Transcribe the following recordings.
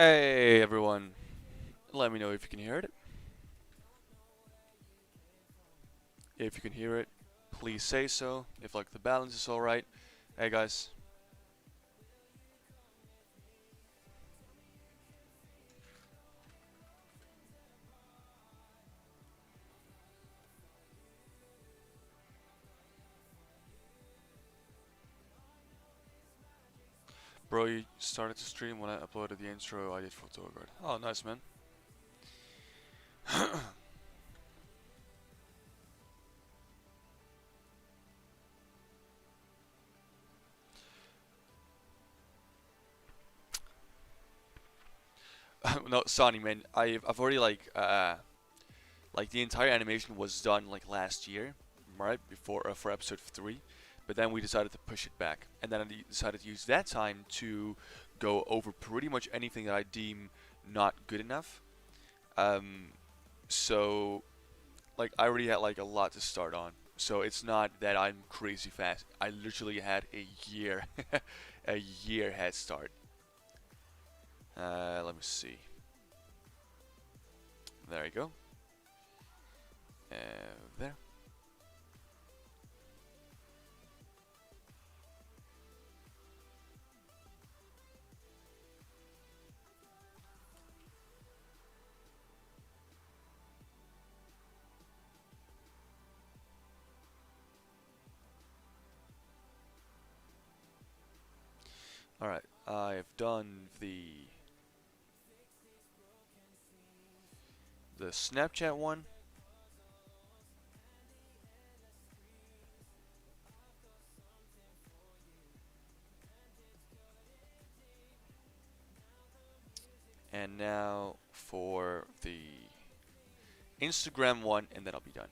Hey everyone, let me know if you can hear it. If you can hear it, please say so. If like the balance is alright. Hey guys. Bro, you started to stream when I uploaded the intro I did for Torgard. Oh, nice man. No, Sonny man, I've already like the entire animation was done like last year, right? Before for episode 3. But then we decided to push it back. And then I decided to use that time to go over pretty much anything that I deem not good enough. Um, so like I already had like a lot to start on. So it's not that I'm crazy fast. I literally had a year, a year head start. Let me see. There you go. There. All right. I've done the Snapchat one. And now for the Instagram one, and then I'll be done.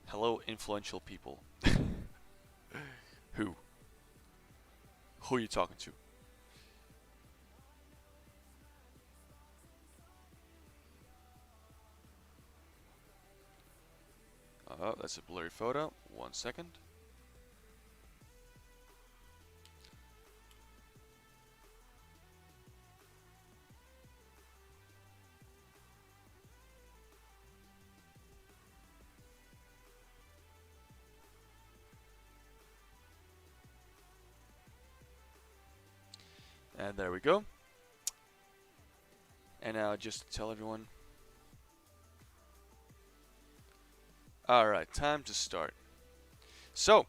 Hello, influential people. Who? Who are you talking to? Oh, that's a blurry photo. 1 second. And there we go. And now just to tell everyone. Alright, time to start. So,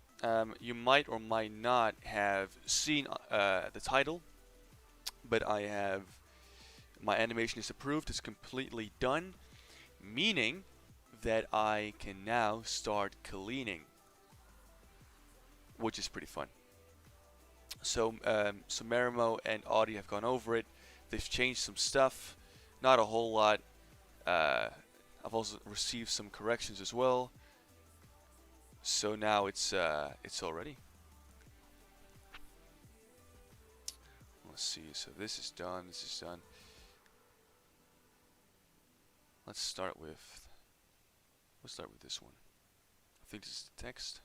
you might or might not have seen the title, but my animation is approved, it's completely done, meaning that I can now start cleaning, which is pretty fun. So, Marimo and Audie have gone over it. They've changed some stuff, not a whole lot. I've also received some corrections as well. So now it's all ready. Let's see. So this is done. This is done. Let's start with this one. I think this is the text.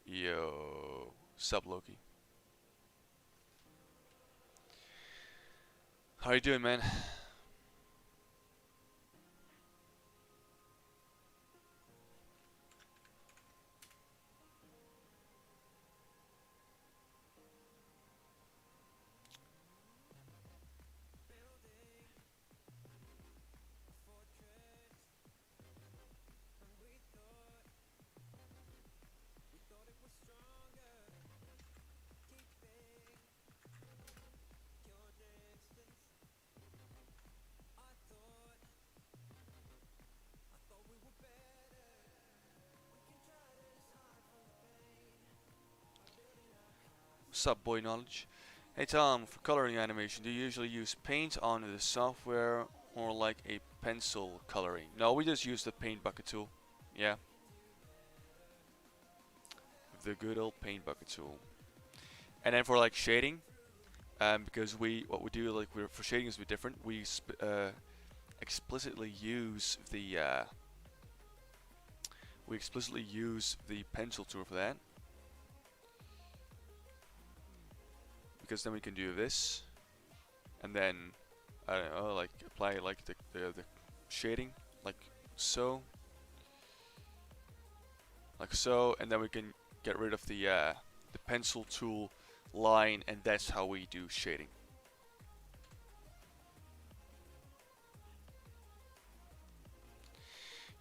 Yo, sup Loki. How you doing, man? Sup, boy knowledge. Hey Tom, for coloring animation, do you usually use paint on the software or like a pencil coloring? No, we just use the paint bucket tool. Yeah, the good old paint bucket tool. And then for like shading, because what we do like for shading is a bit different. We explicitly use the pencil tool for that. because then we can do this, and then I don't know, like apply like the shading, like so, and then we can get rid of the pencil tool line, and that's how we do shading.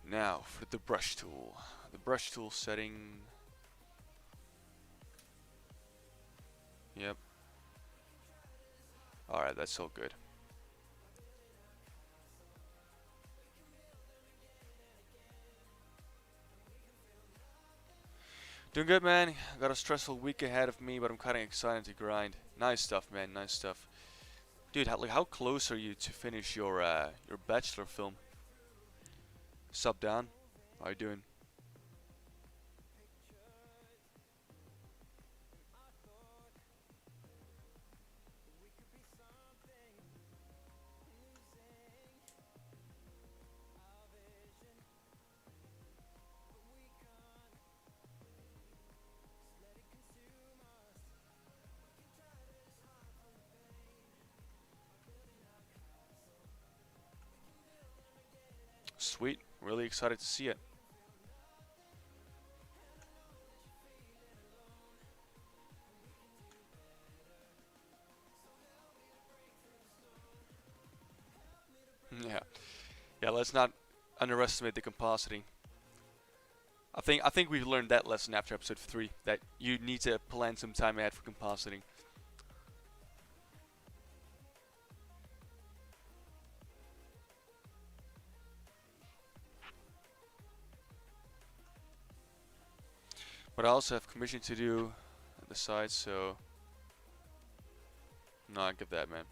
Now for the brush tool. The brush tool setting. Yep. Alright, that's all good. Doing good, man. Got a stressful week ahead of me, but I'm kinda excited to grind. Nice stuff, man. Nice stuff. Dude, how close are you to finish your bachelor film? Sub down. How you doing? Sweet. Really excited to see it. Yeah. Yeah, let's not underestimate the compositing. I think we've learned that lesson after episode 3, that you need to plan some time ahead for compositing. But I also have commission to do on the side, so no, I get that, man.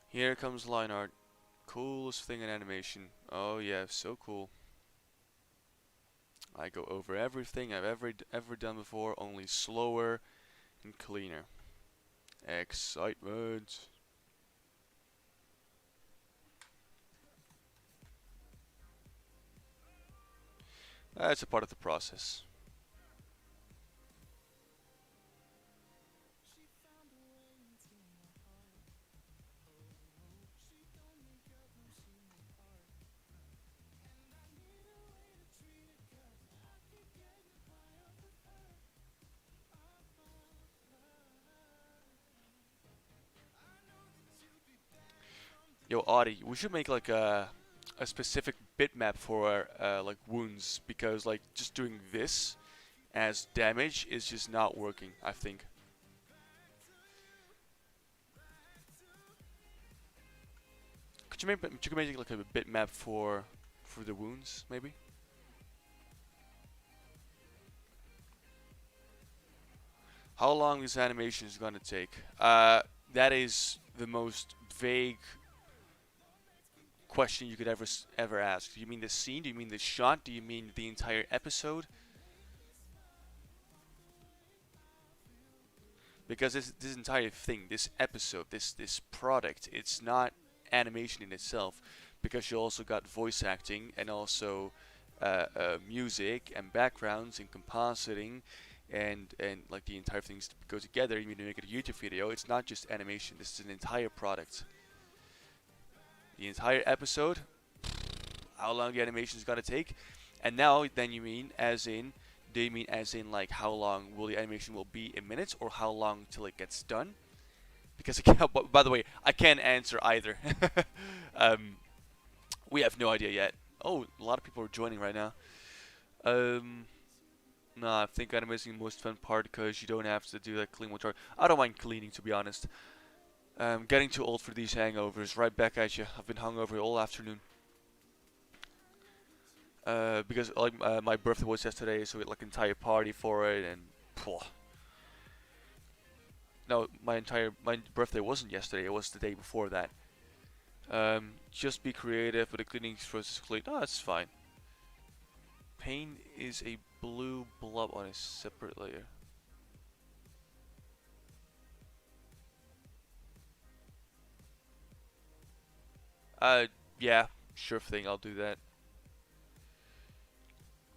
Here comes line art. Coolest thing in animation. Oh yeah, so cool. I go over everything I've ever done before, only slower and cleaner. Excitement. That's a part of the process. Yo, Audie, we should make like a specific bitmap for like wounds, because like just doing this as damage is just not working, I think. Could you make like a bitmap for the wounds, maybe? How long this animation is gonna take? That is the most vague question you could ever ask. Do you mean the scene? Do you mean the shot? Do you mean the entire episode? Because this entire thing, this episode, this product, it's not animation in itself, because you also got voice acting and also music and backgrounds and compositing, and like the entire things go together. You need to make it a YouTube video. It's not just animation. This is an entire product. The entire episode, how long the animation is gonna take, and now then you mean as in, do you mean as in like how long will the animation will be in minutes, or how long till it gets done? Because by the way, I can't answer either. um, we have no idea yet. Oh, a lot of people are joining right now. Um, no, I think animating is the most fun part because you don't have to do that clean water. I don't mind cleaning, to be honest. Getting too old for these hangovers. Right back at you. I've been hungover all afternoon. Because like my birthday was yesterday, so we had like an entire party for it, and phew. No, my birthday wasn't yesterday. It was the day before that. Just be creative, but the cleaning process is clean. Oh, that's fine. Paint is a blue blob on a separate layer. Uh, yeah, sure thing, I'll do that.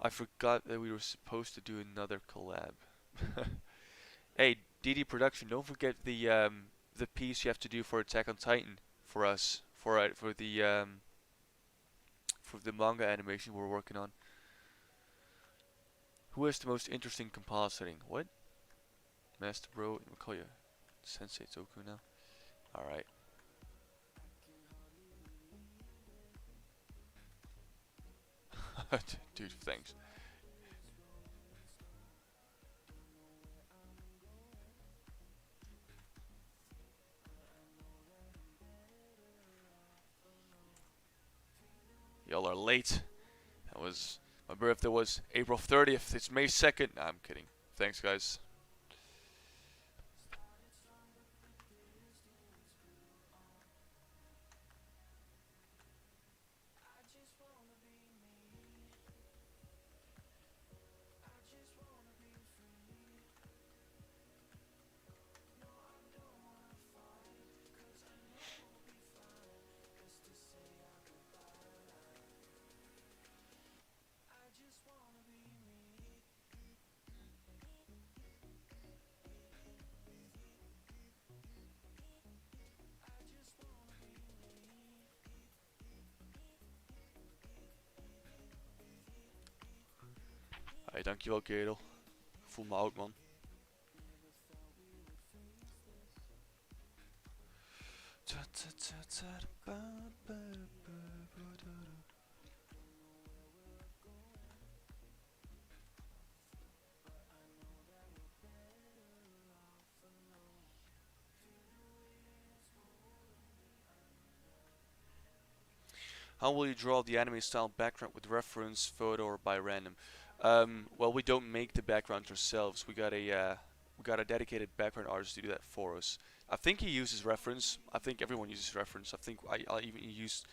I forgot that we were supposed to do another collab. Hey, DD Production, don't forget the piece you have to do for Attack on Titan for us for the manga animation we're working on. Who has the most interesting compositing? What? Master Bro, we'll call you Sensei Toku now. All right. Dude, thanks. Y'all are late. That was my birthday was April 30th. It's May 2nd. Nah, I'm kidding. Thanks, guys. Hey, dankjewel, kerel. Ik voel me oud, man. How will you draw the anime style background with reference photo or by random? Well, we don't make the background ourselves. We got a dedicated background artist to do that for us. I think he uses reference. I think everyone uses reference. I think I even used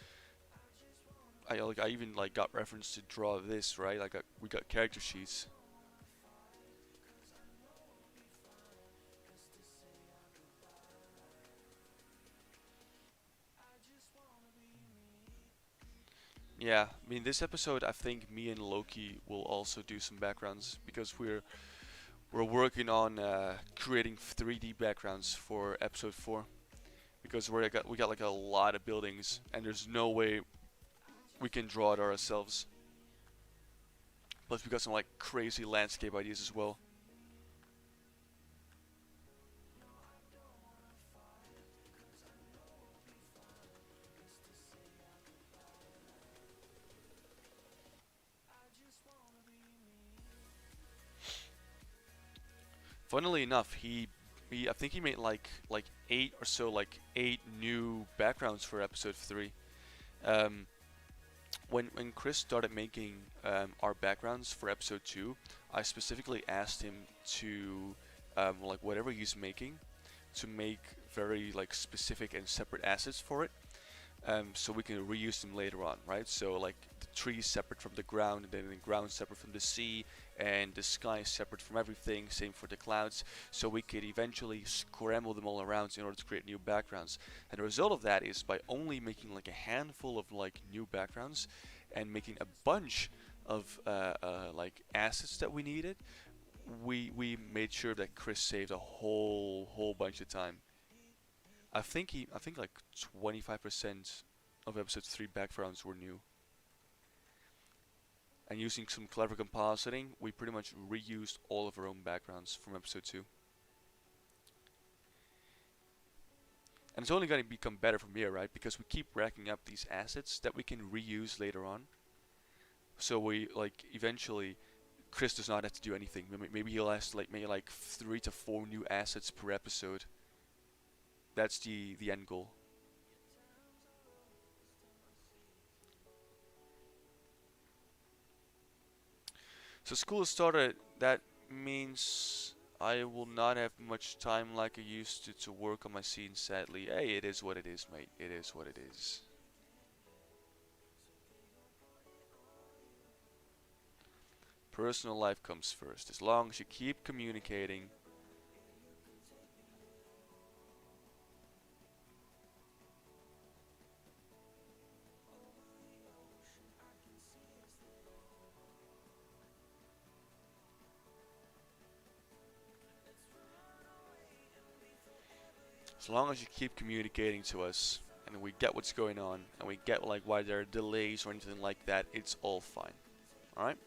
I even like got reference to draw this, right? Like we got character sheets. Yeah, I mean this episode I think me and Loki will also do some backgrounds because we're working on creating 3D backgrounds for episode 4 because we got like a lot of buildings and there's no way we can draw it ourselves. Plus we got some like crazy landscape ideas as well. Funnily enough, he I think he made like 8 new backgrounds for episode 3. Um, when Chris started making our backgrounds for episode 2, I specifically asked him to like whatever he's making to make very like specific and separate assets for it, so we can reuse them later on, right? So like the trees separate from the ground, and then the ground separate from the sea, and the sky is separate from everything. Same for the clouds. So we could eventually scramble them all around in order to create new backgrounds. And the result of that is by only making like a handful of like new backgrounds, and making a bunch of like assets that we needed, we made sure that Chris saved a whole bunch of time. I think like 25% of episode 3 backgrounds were new. And using some clever compositing, we pretty much reused all of our own backgrounds from episode 2. And it's only going to become better from here, right? Because we keep racking up these assets that we can reuse later on. So we like eventually Chris does not have to do anything. Maybe he'll have like maybe like 3 to 4 new assets per episode. That's the end goal. So school has started. That means I will not have much time like I used to work on my scenes, sadly. Hey, it is what it is, mate. It is what it is. Personal life comes first. As long as you keep communicating. As long as you keep communicating to us and we get what's going on and we get like why there are delays or anything like that, it's all fine. Alright?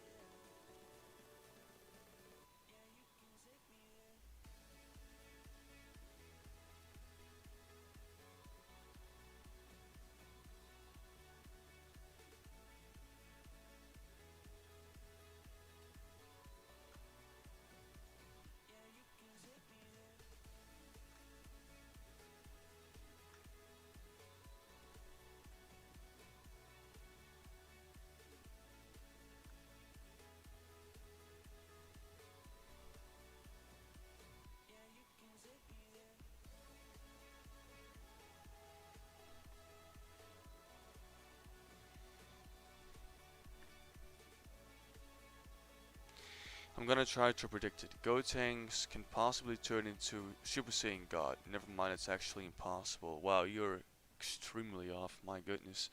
I'm gonna try to predict it. Gotenks can possibly turn into Super Saiyan God. Never mind, it's actually impossible. Wow, you're extremely off, my goodness.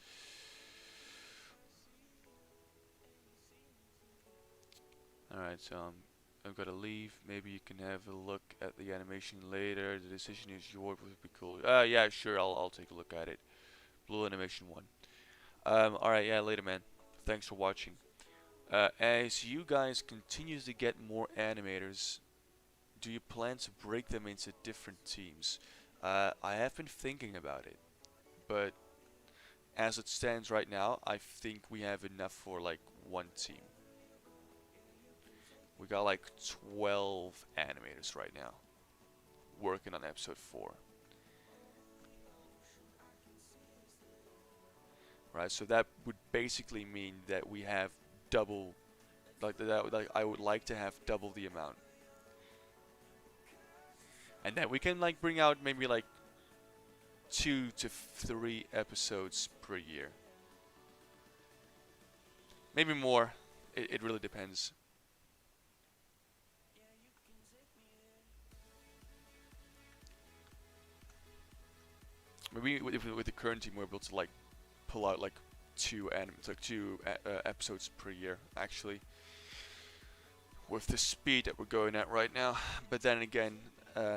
Alright, so I've gotta leave. Maybe you can have a look at the animation later. The decision is yours, would be cool. Yeah, sure, I'll take a look at it. Blue Animation 1. Alright, yeah, later, man. Thanks for watching. As you guys continue to get more animators, do you plan to break them into different teams? I have been thinking about it, but as it stands right now, I think we have enough for like one team. We got like 12 animators right now working on episode 4. Right, so that would basically mean that we have double, like I would like to have double the amount. And then we can like bring out maybe like 2 to 3 episodes per year. Maybe more. It really depends. Maybe with the current team, we're able to like pull out like two episodes per year actually, with the speed that we're going at right now. But then again,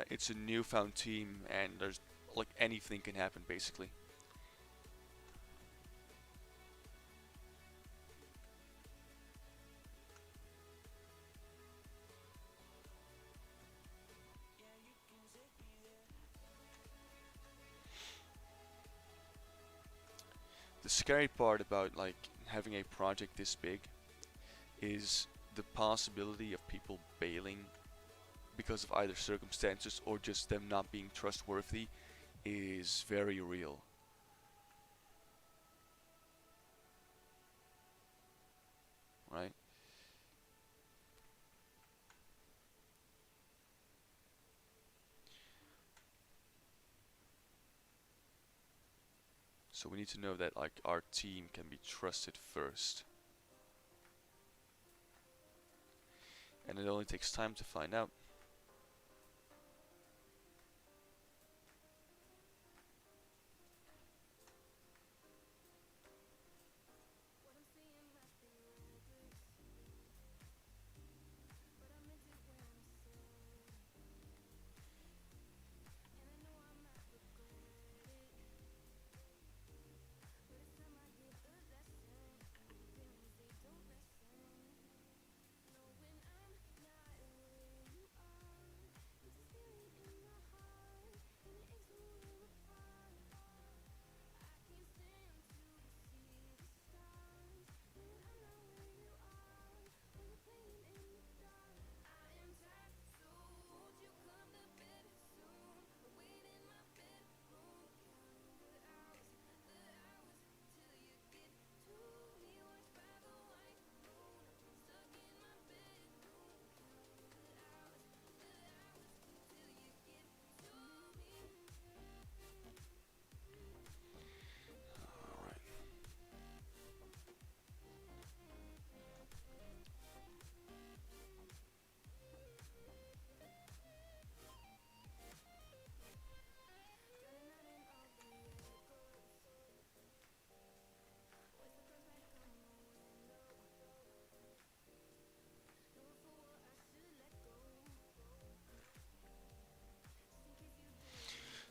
it's a newfound team, and there's like anything can happen basically. The scary part about like having a project this big is the possibility of people bailing because of either circumstances or just them not being trustworthy is very real, right? So we need to know that like our team can be trusted first, and it only takes time to find out.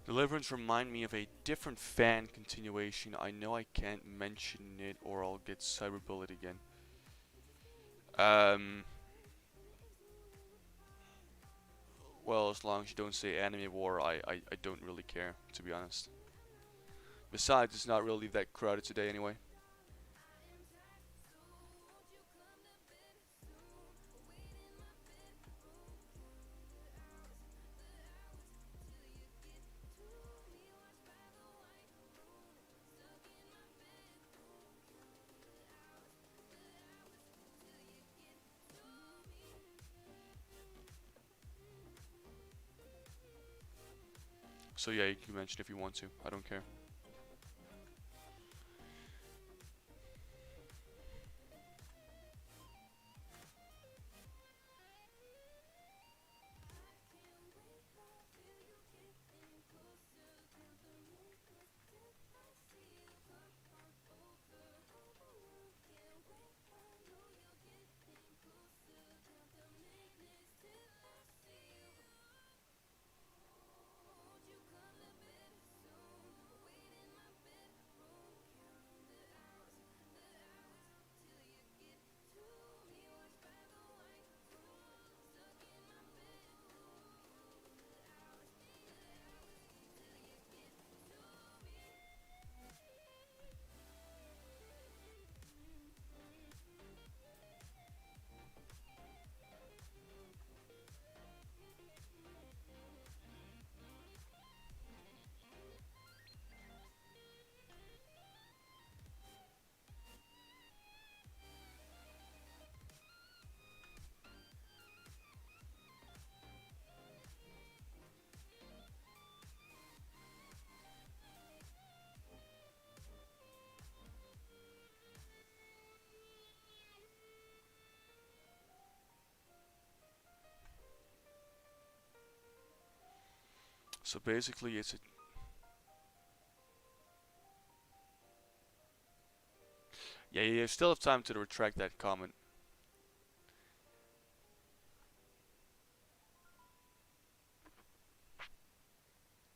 Deliverance remind me of a different fan continuation. I know I can't mention it or I'll get cyberbullied again. Um, well, as long as you don't say anime war, I don't really care, to be honest. Besides, it's not really that crowded today anyway. So yeah, you can mention if you want to. I don't care. So basically, it's a yeah. You still have time to retract that comment.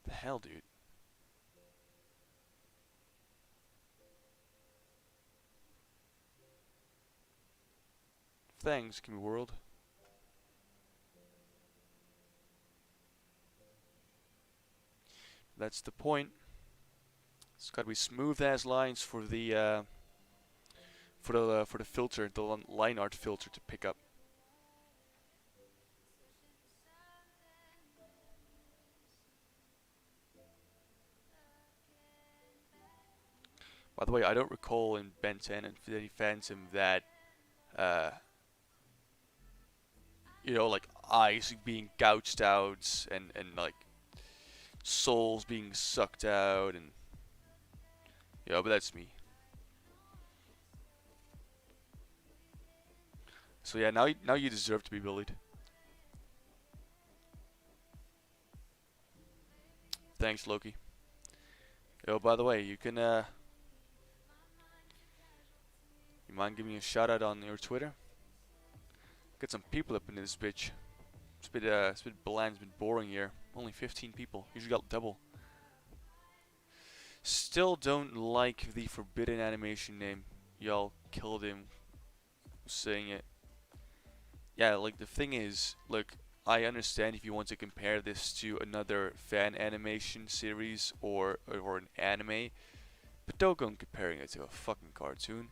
The hell, dude. Thanks, Gimme World. That's the point. It's got to be smooth as lines for the filter, the line art filter to pick up. By the way, I don't recall in Ben 10 Infinity Phantom that uh, like eyes being gouged out and like souls being sucked out and but that's me. So yeah, now you deserve to be bullied. Thanks, Loki. Yo, by the way, you mind giving me a shout out on your Twitter? Get some people up in this bitch. It's been bland, it's been boring here. Only 15 people. Usually got double. Still don't like the forbidden animation name. Y'all killed him saying it. Yeah, like the thing is, look, I understand if you want to compare this to another fan animation series or an anime, but don't go comparing it to a fucking cartoon.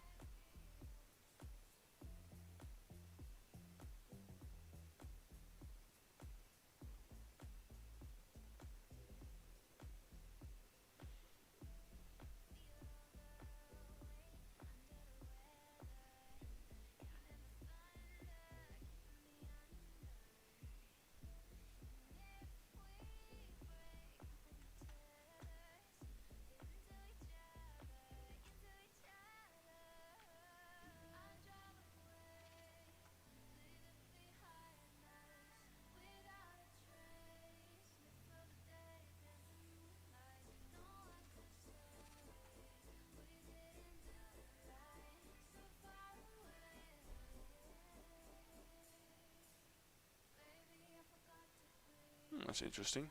That's interesting.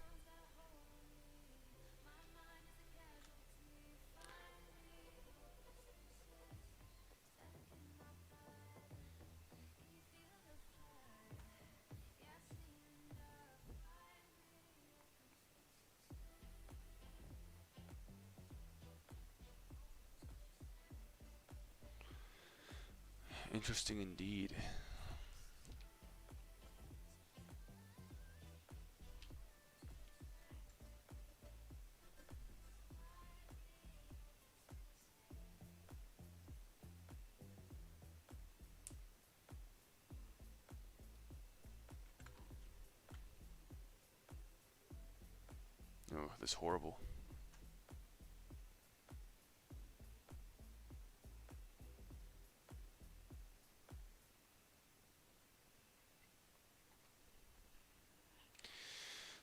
Interesting indeed. Oh, this is horrible.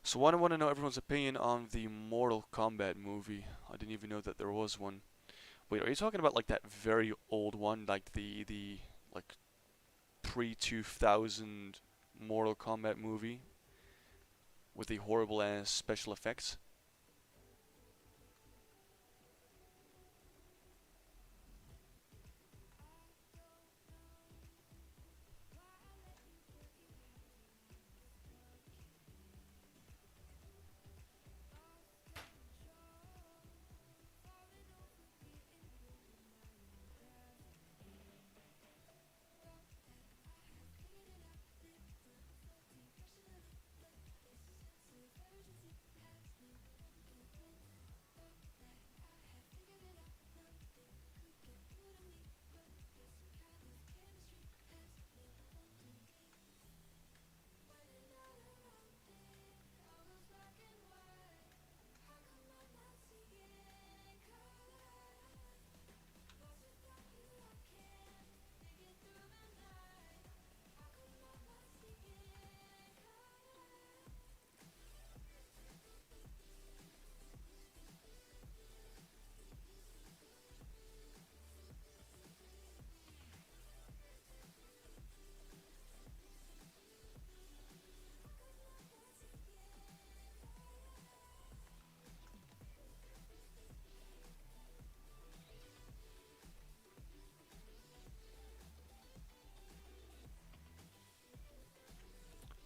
So I want to know everyone's opinion on the Mortal Kombat movie. I didn't even know that there was one. Wait, are you talking about like that very old one, like the like pre-2000 Mortal Kombat movie with the horrible ass special effects?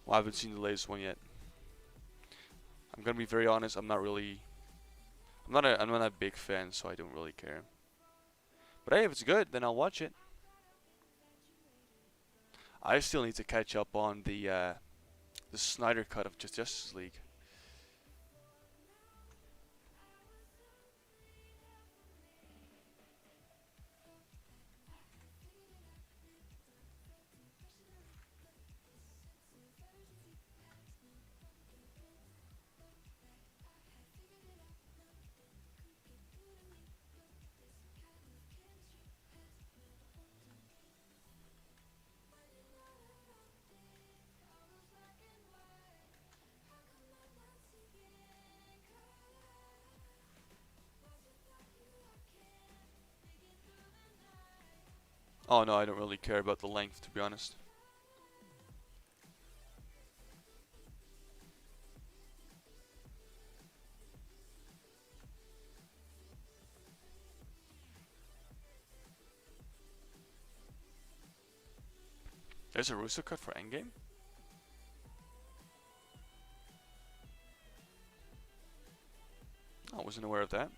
Well, I haven't seen the latest one yet. I'm gonna be very honest. I'm not a big fan, so I don't really care. But hey, if it's good, then I'll watch it. I still need to catch up on the Snyder cut of Justice League. Oh no, I don't really care about the length, to be honest. There's a Russo cut for Endgame? I wasn't aware of that.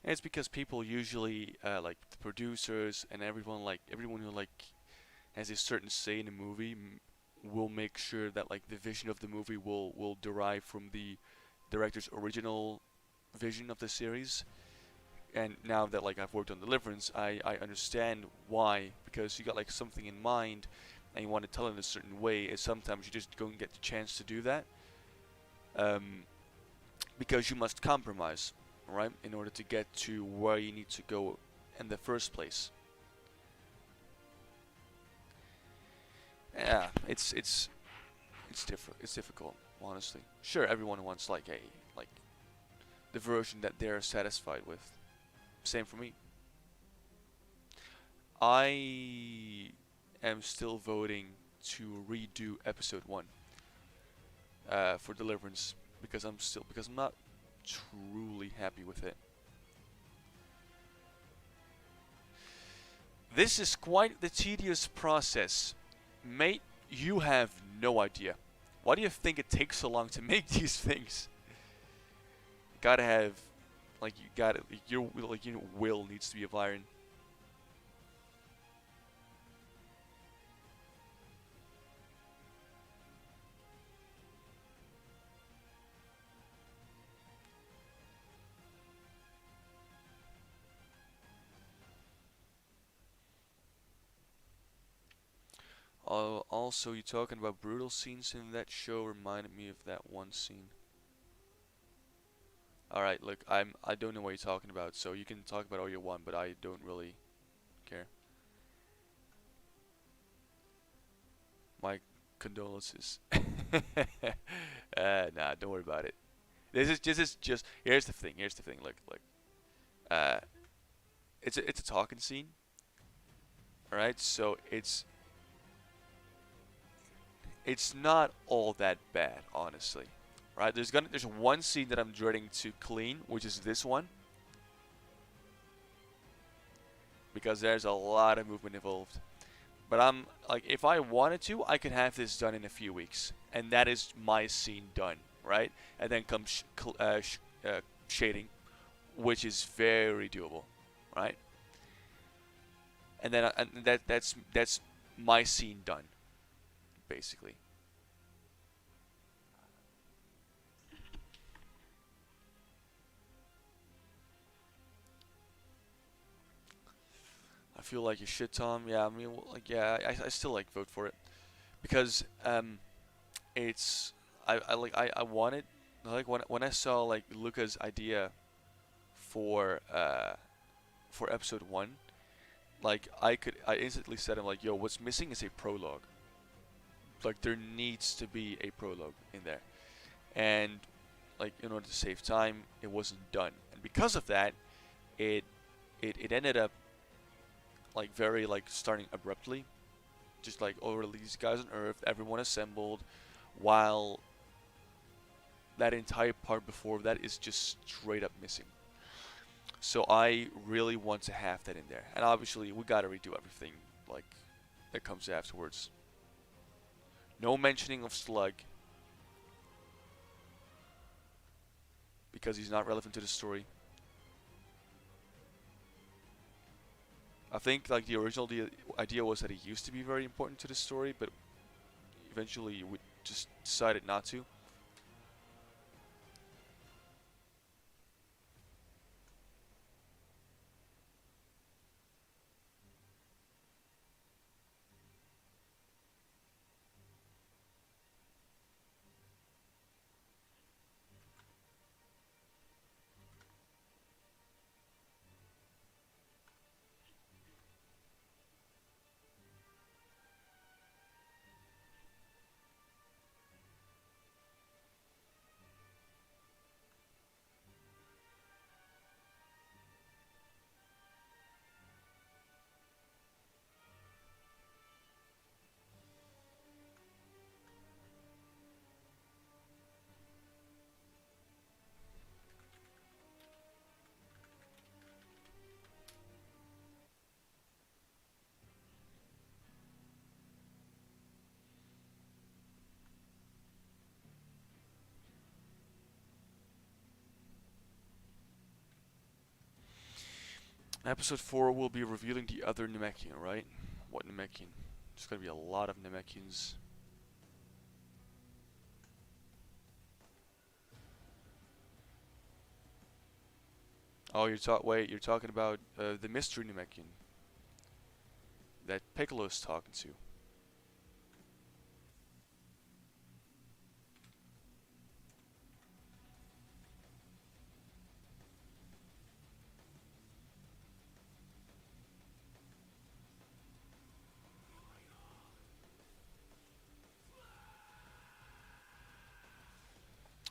And it's because people usually like the producers and everyone who like has a certain say in a movie will make sure that like the vision of the movie will derive from the director's original vision of the series. And now that like I've worked on Deliverance, I understand why, because you got like something in mind and you want to tell it in a certain way, and sometimes you just don't get the chance to do that, um, because you must compromise, right, in order to get to where you need to go in the first place. Yeah, it's difficult, honestly. Sure, everyone wants like the version that they're satisfied with. Same for me. I am still voting to redo episode 1 for Deliverance, because I'm not truly happy with it. This is quite the tedious process. Mate, you have no idea. Why do you think it takes so long to make these things? Gotta have, like, you gotta, your will needs to be of iron. Also, you talking about brutal scenes in that show reminded me of that one scene. All right, look, I don't know what you're talking about, so you can talk about all you want, but I don't really care. My condolences. Nah, don't worry about it. This is just. Here's the thing. Here's the thing. Look. Uh, it's a talking scene. All right, so it's not all that bad, honestly. Right? There's one scene that I'm dreading to clean, which is this one, because there's a lot of movement involved. But I'm like, if I wanted to, I could have this done in a few weeks, and that is my scene done, right? And then comes shading, which is very doable, right? And that's my scene done, basically. I feel like you should, Tom. Yeah, I mean, like, yeah, I still like vote for it because it's I wanted, like, when I saw like Luca's idea for episode 1, like I instantly said, I'm like, yo, what's missing is a prologue. Like, there needs to be a prologue in there, and like, in order to save time, it wasn't done, and because of that, it it ended up like very like starting abruptly, just like, over these guys on Earth, everyone assembled, while that entire part before that is just straight up missing. So I really want to have that in there, and obviously we gotta redo everything like that comes afterwards. No mentioning of Slug because he's not relevant to the story. I think like the original idea was that he used to be very important to the story, but eventually we just decided not to. Episode 4 will be revealing the other Namekian, right? What Namekian? There's gonna be a lot of Namekians. Oh, wait, you're talking about the mystery Namekian that Piccolo's talking to.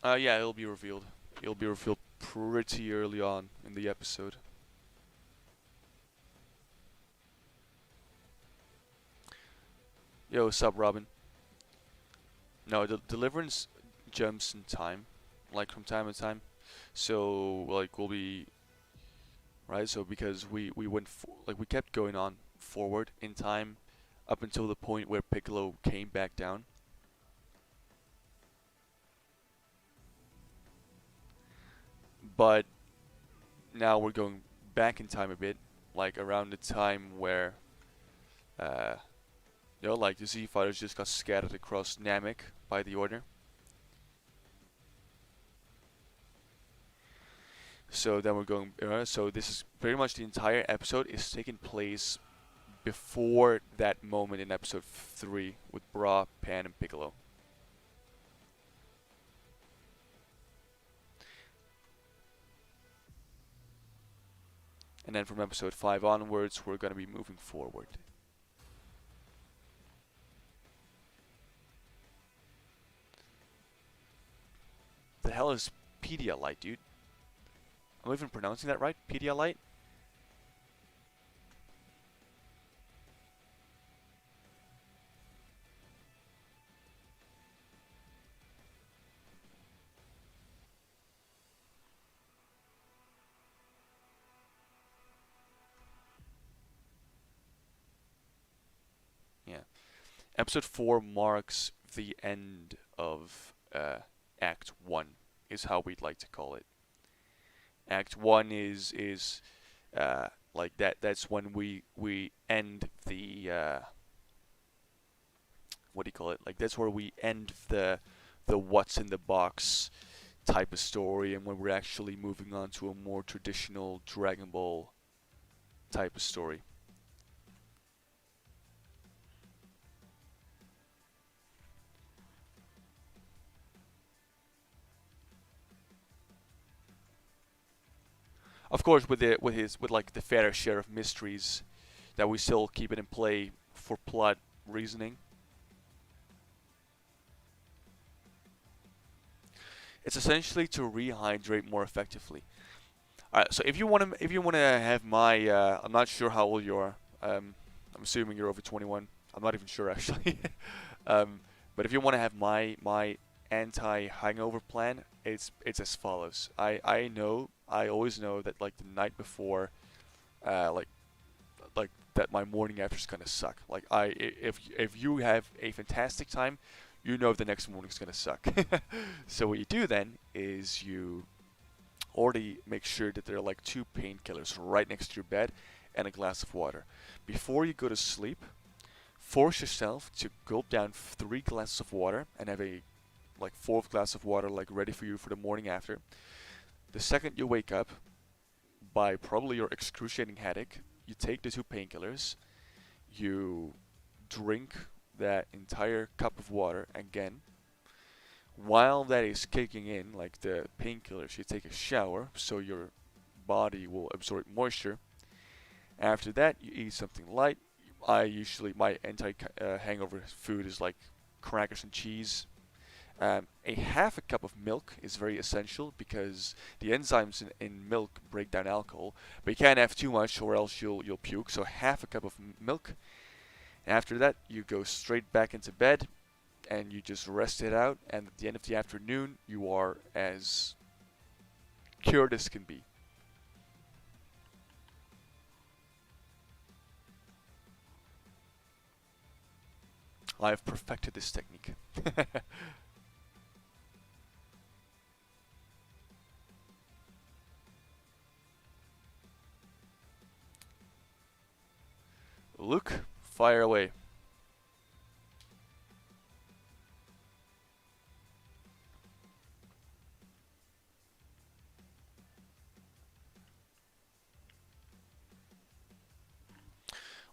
Yeah, it'll be revealed. It'll be revealed pretty early on in the episode. Yo, what's up, Robin? No, the Deliverance jumps in time, like from time to time. So like we'll be right. So because we we kept going on forward in time up until the point where Piccolo came back down. But now we're going back in time a bit, like around the time where uh, like the Z fighters just got scattered across Namek by the Order. So then we're going. So this is pretty much the entire episode is taking place before that moment in episode 3 with Bra, Pan, and Piccolo. And then from episode 5 onwards, we're going to be moving forward. The hell is Pedialyte, dude? Am I even pronouncing that right? Pedialyte? Yeah. Episode 4 marks the end of Act 1, is how we'd like to call it. Act 1 is like that's when we end the what do you call it? Like that's where we end the what's in the box type of story, and when we're actually moving on to a more traditional Dragon Ball type of story. Of course, with like the fair share of mysteries that we still keep it in play for plot reasoning. It's essentially to rehydrate more effectively. Alright, so if you wanna have my I'm not sure how old you are. I'm assuming you're over 21. I'm not even sure actually. um, but if you want to have my anti-hangover plan, it's as follows. I always know that like the night before, uh, like like that my morning after is gonna suck. Like if you have a fantastic time, you know the next morning's gonna suck. So what you do then is you already make sure that there are like 2 painkillers right next to your bed and a glass of water. Before you go to sleep, force yourself to gulp down 3 glasses of water and have a like fourth glass of water like ready for you for the morning after. The second you wake up, by probably your excruciating headache, you take the 2 painkillers, you drink that entire cup of water again. While that is kicking in, like the painkillers, you take a shower so your body will absorb moisture. After that, you eat something light. My anti hangover food is like crackers and cheese. A half a cup of milk is very essential because the enzymes in milk break down alcohol, but you can't have too much or else you'll puke. So half a cup of milk. After that, you go straight back into bed and you just rest it out. And at the end of the afternoon, you are as cured as can be. I have perfected this technique. Luke, fire away.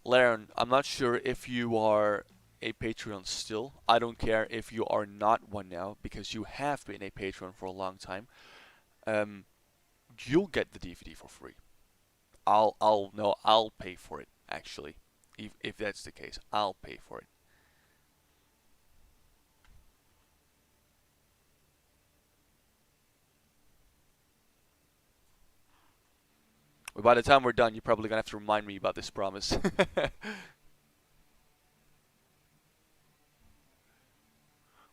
Laren, I'm not sure if you are a Patreon still. I don't care if you are not one now, because you have been a Patreon for a long time. Um, you'll get the DVD for free. I'll pay for it actually. If that's the case, I'll pay for it. But by the time we're done, you're probably gonna have to remind me about this promise.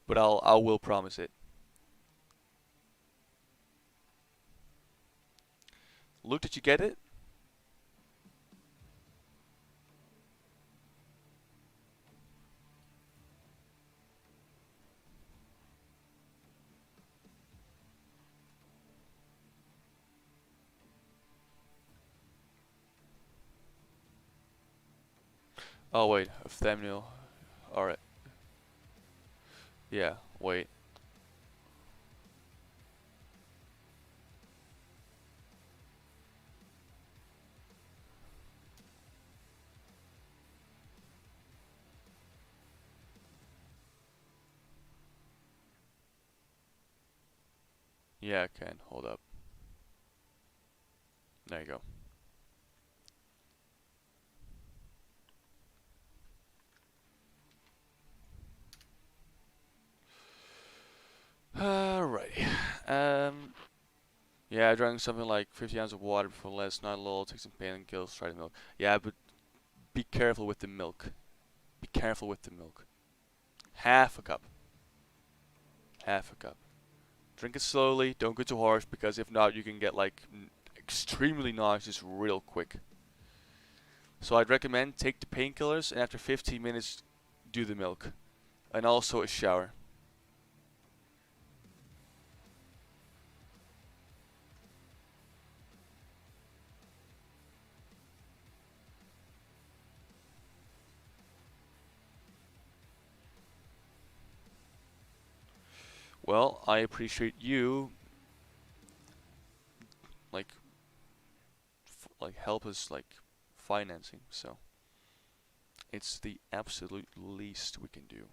But I will promise it. Luke, did you get it? Oh wait, a thumbnail. All right. Yeah. Wait. Yeah, I can. Hold up. There you go. Alrighty. Yeah, I drank something like 50 ounces of water before last night. Lol, take some pain and kills. Try the milk. Yeah, but be careful with the milk. Be careful with the milk. Half a cup. Half a cup. Drink it slowly. Don't go too harsh, because if not, you can get like extremely nauseous real quick. So I'd recommend take the painkillers, and after 15 minutes, do the milk, and also a shower. Well, I appreciate you, like, like help us like financing. So it's the absolute least we can do.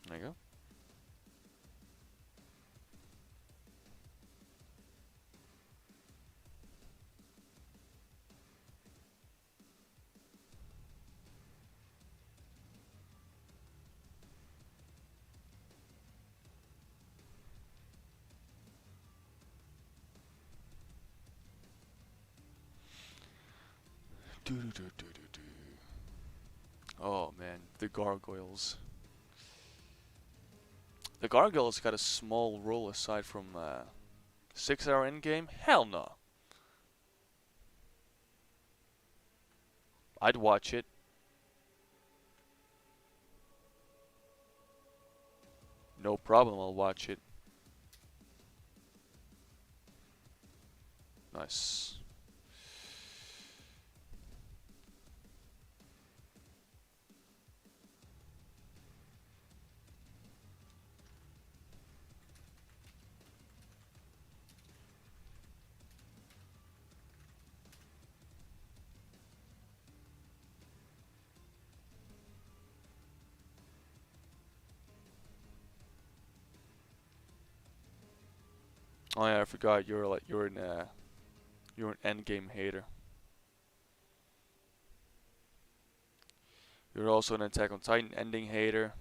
There you go. Do do do do do do. Oh man, the gargoyles. The gargoyles got a small role aside from 6 hour endgame. Hell no. I'd watch it. No problem. I'll watch it. Nice. Oh yeah, I forgot. You're an endgame hater. You're also an Attack on Titan ending hater.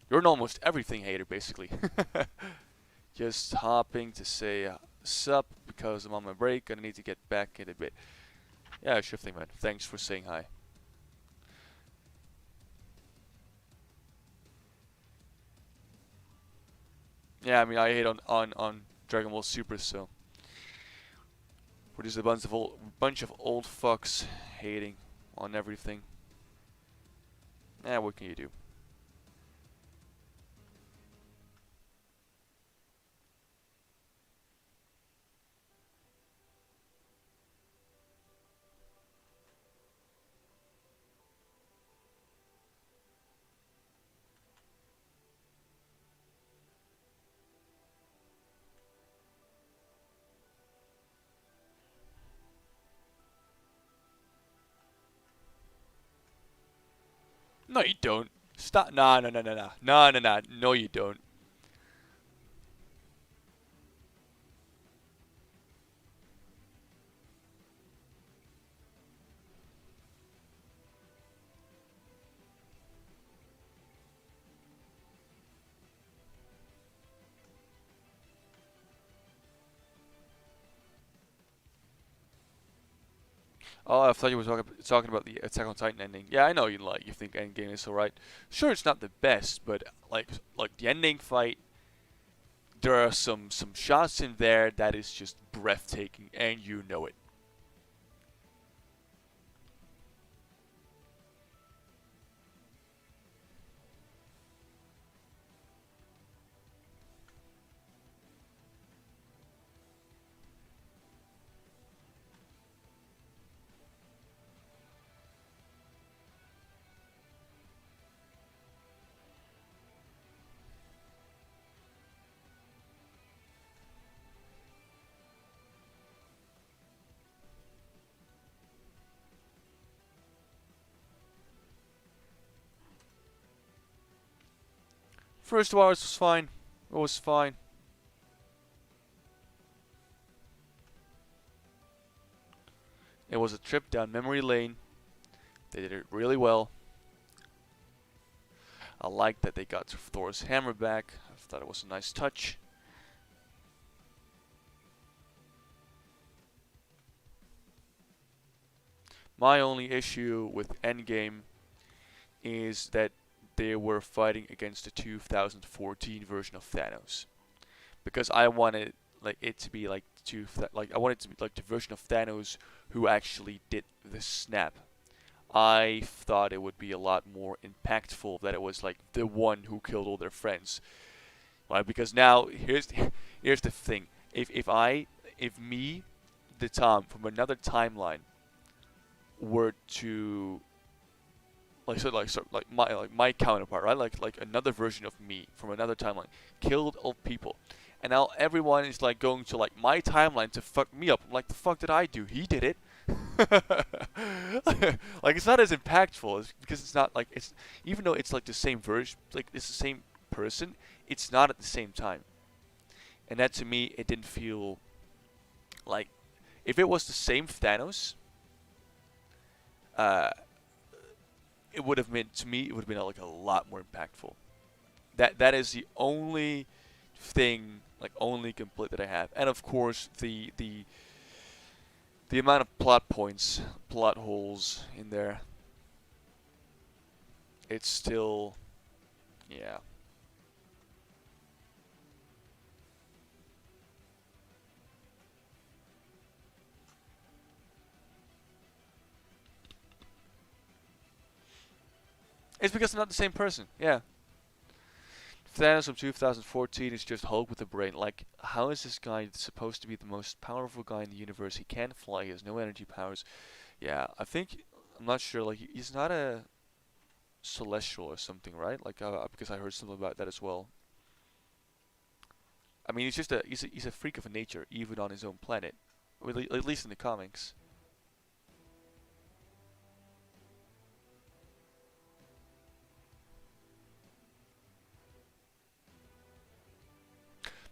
You're an almost everything hater, basically. Just hopping to say sup because I'm on my break and I need to get back in a bit. Yeah, sure thing, man. Thanks for saying hi. Yeah, I mean, I hate on Dragon Ball Super, so We're just a bunch of old fucks hating on everything. What can you do? No, you don't. Stop. Nah, no, no, no, no, no, no, no. No, you don't. Oh, I thought you were talking about the Attack on Titan ending. Yeah, I know you think Endgame is alright. Sure, it's not the best, but like the ending fight, there are some shots in there that is just breathtaking, and you know it. First 2 hours was fine. It was fine. It was a trip down memory lane. They did it really well. I liked that they got Thor's hammer back. I thought it was a nice touch. My only issue with Endgame is that they were fighting against the 2014 version of Thanos. Because I wanted like it to be like I wanted it to be like the version of Thanos who actually did the snap. I thought it would be a lot more impactful that it was like the one who killed all their friends. Right? Because now here's the thing. If me, the Tom from another timeline were to like my counterpart, right? Like another version of me from another timeline killed old people, and now everyone is like going to like my timeline to fuck me up. I'm like, the fuck did I do? He did it. Like it's not as impactful because it's not like it's even though it's like the same version, like it's the same person. It's not at the same time, and that to me it didn't feel like if it was the same Thanos. Uh, it would have been to me. It would have been like a lot more impactful. That is the only thing, like only complaint that I have, and of course the amount of plot points, plot holes in there. It's still, yeah. It's because they're not the same person. Yeah. Thanos from 2014 is just Hulk with a brain. Like, how is this guy supposed to be the most powerful guy in the universe? He can't fly. He has no energy powers. Yeah, I think I'm not sure. Like, he's not a celestial or something, right? Like, because I heard something about that as well. I mean, he's a freak of nature, even on his own planet, at least in the comics.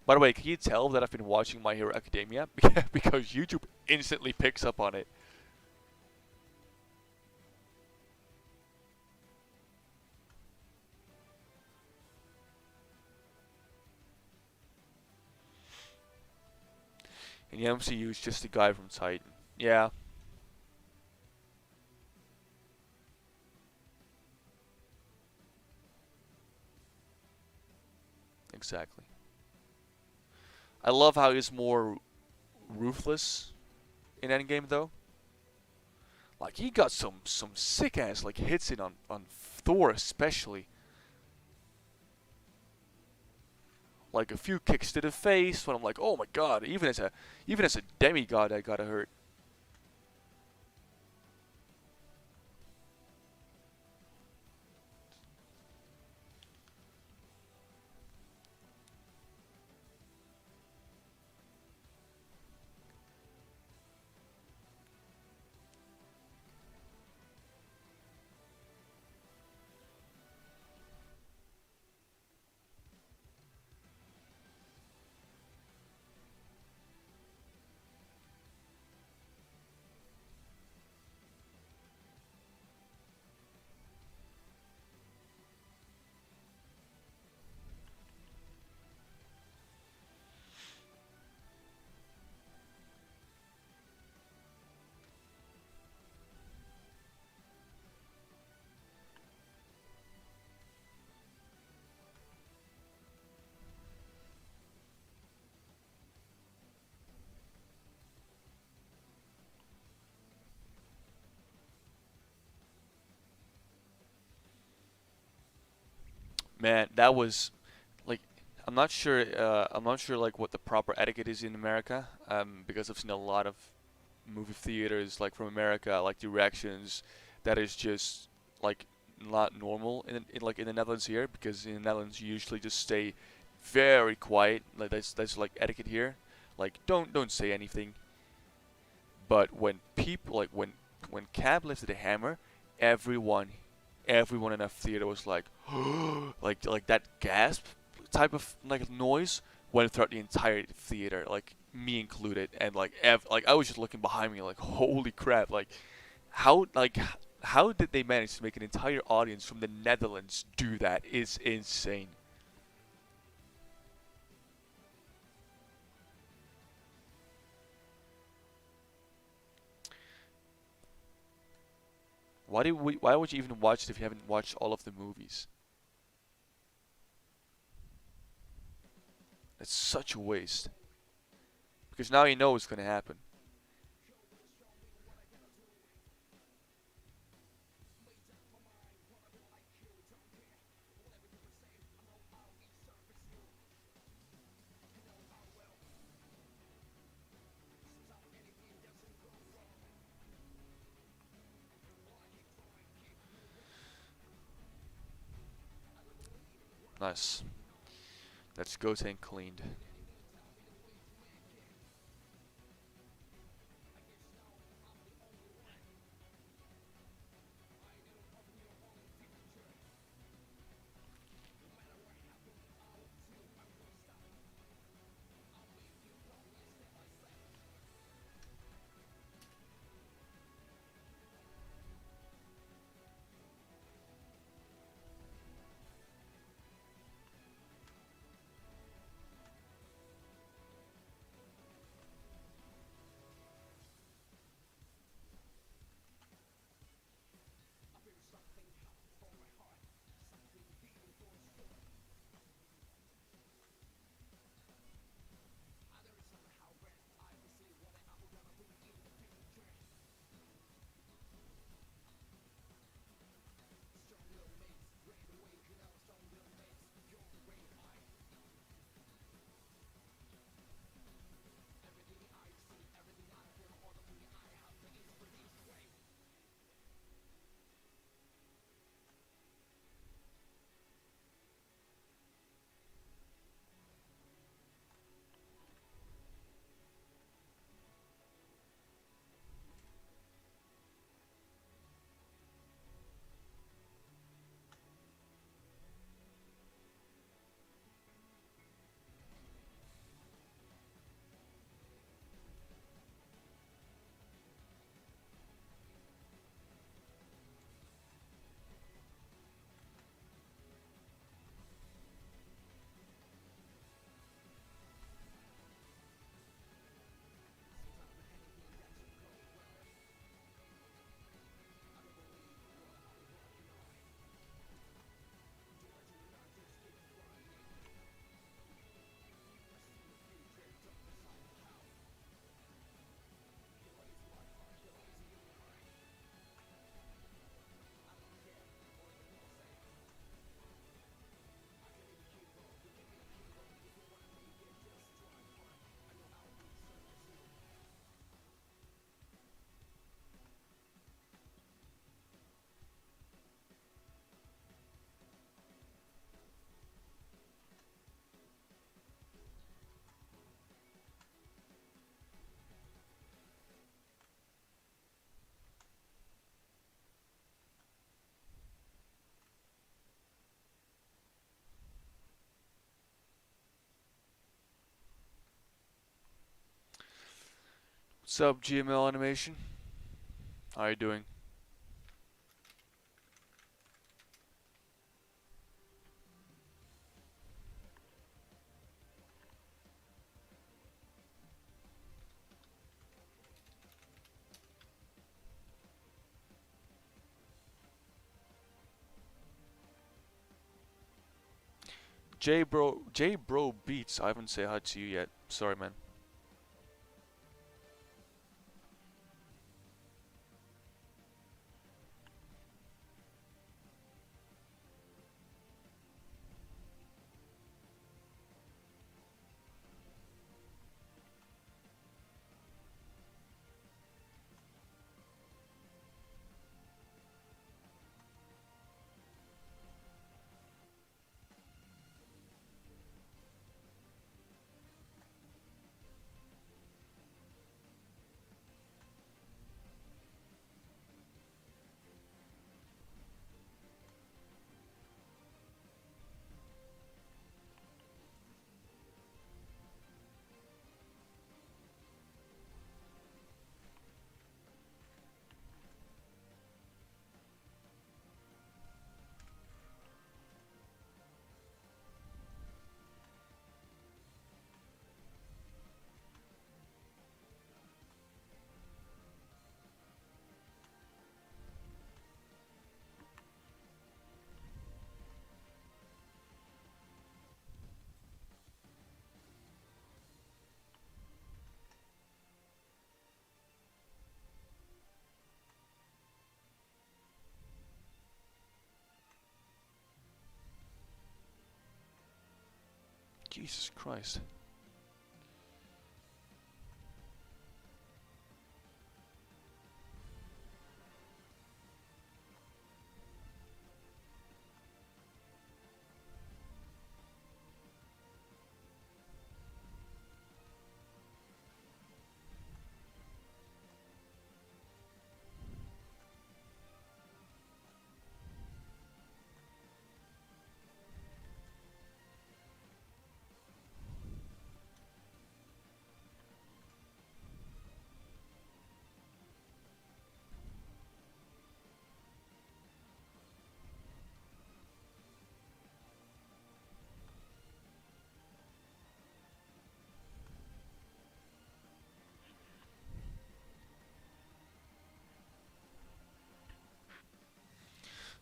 By the way, can you tell that I've been watching My Hero Academia because YouTube instantly picks up on it? And the MCU is just a guy from Titan. Yeah, exactly. I love how he's more ruthless in Endgame though. Like he got some sick ass like hits in on Thor especially. Like a few kicks to the face when I'm like, oh my god, even as a demigod I gotta hurt. Man, that was like I'm not sure like what the proper etiquette is in America. Because I've seen a lot of movie theaters like from America, like directions that is just like not normal in like in the Netherlands here. Because in the Netherlands you usually just stay very quiet. Like that's like etiquette here. Like don't say anything. But when people like when Cab lifted a hammer, everyone everyone in that theater was like like that gasp type of like noise went throughout the entire theater, like me included, and like like I was just looking behind me like holy crap, like how did they manage to make an entire audience from the Netherlands do that is insane. Why would you even watch it if you haven't watched all of the movies? It's such a waste because now you know what's going to happen. Nice. That's Goten cleaned. Sub GML animation. How are you doing? J Bro Beats. I haven't said hi to you yet. Sorry, man. Jesus Christ.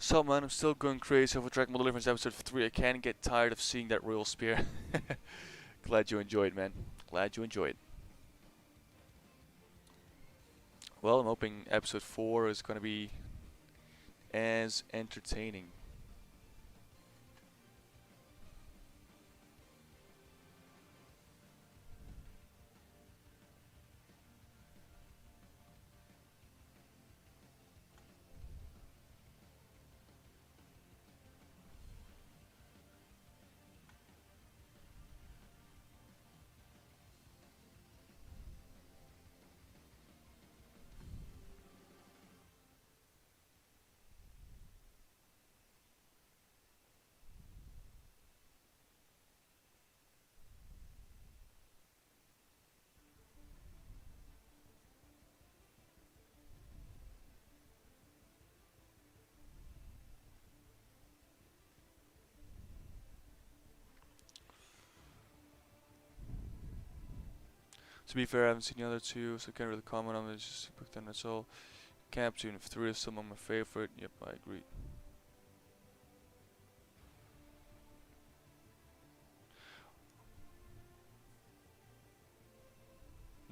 So man, I'm still going crazy over Dragon Ball Deliverance episode 3. I can't get tired of seeing that royal spear. Glad you enjoyed, man. Glad you enjoyed. Well, I'm hoping episode 4 is gonna be as entertaining. To be fair, I haven't seen the other two, so I can't really comment on it. Just booked on that's all. Captain 3 is some of my favorite. Yep, I agree.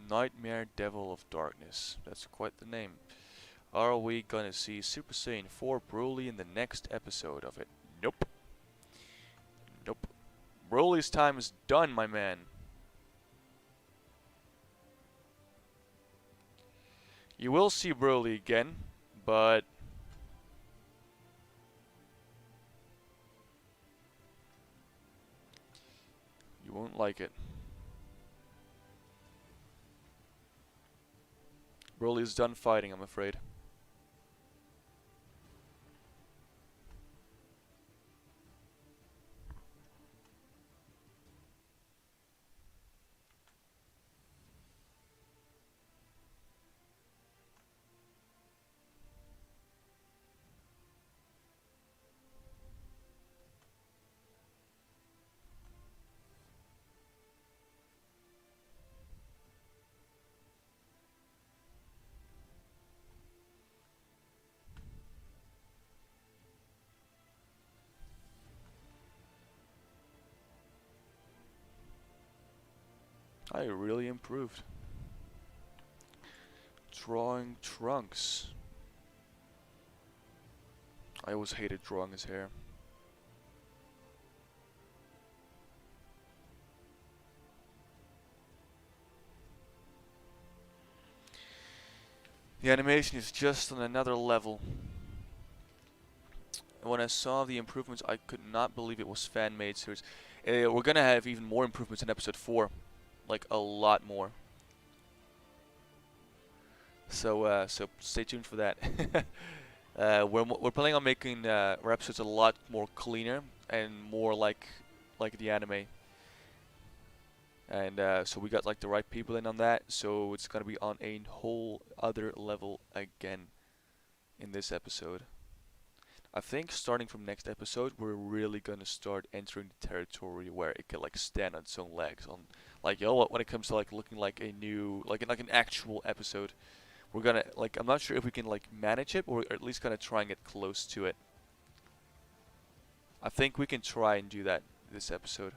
Nightmare Devil of Darkness. That's quite the name. Are we gonna see Super Saiyan 4 Broly in the next episode of it? Nope. Nope. Broly's time is done, my man. You will see Broly again, but you won't like it. Broly is done fighting, I'm afraid. I really improved. Drawing Trunks. I always hated drawing his hair. The animation is just on another level. And when I saw the improvements, I could not believe it was fan-made series. We're gonna have even more improvements in episode 4. Like, a lot more. So stay tuned for that. We're planning on making our episodes a lot more cleaner and more like the anime. And so we got like the right people in on that. So it's gonna be on a whole other level again in this episode. I think starting from next episode, we're really gonna start entering the territory where it can like stand on its own legs. On like, you know what, when it comes to like looking like a new, like an actual episode, we're gonna like, I'm not sure if we can like manage it, or at least gonna try and get close to it. I think we can try and do that this episode.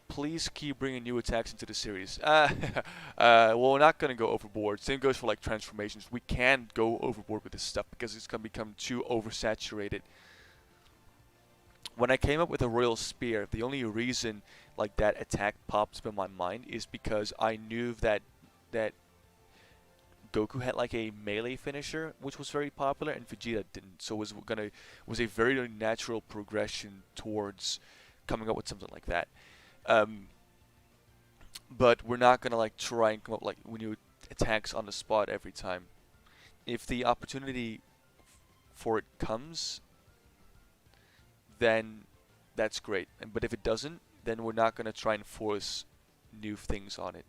Please keep bringing new attacks into the series. Well, we're not gonna go overboard. Same goes for like transformations. We can't go overboard with this stuff because it's gonna become too oversaturated. When I came up with a Royal Spear, the only reason like that attack popped up in my mind is because I knew that Goku had like a melee finisher, which was very popular, and Vegeta didn't. So it was a very natural progression towards coming up with something like that. Um, but we're not gonna like try and come up like with new attacks on the spot every time. If the opportunity for it comes, then that's great. But if it doesn't, then we're not gonna try and force new things on it.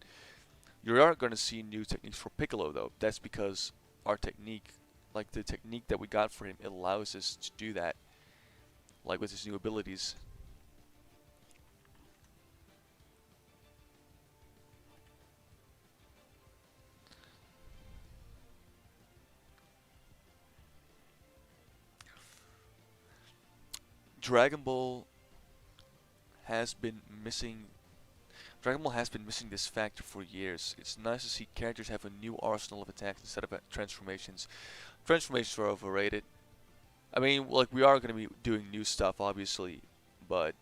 You are gonna see new techniques for Piccolo though. That's because our technique, like the technique that we got for him, allows us to do that. Like with his new abilities. Dragon Ball has been missing Dragon Ball has been missing this factor for years. It's nice to see characters have a new arsenal of attacks instead of transformations. Transformations are overrated. I mean, like we are going to be doing new stuff, obviously, but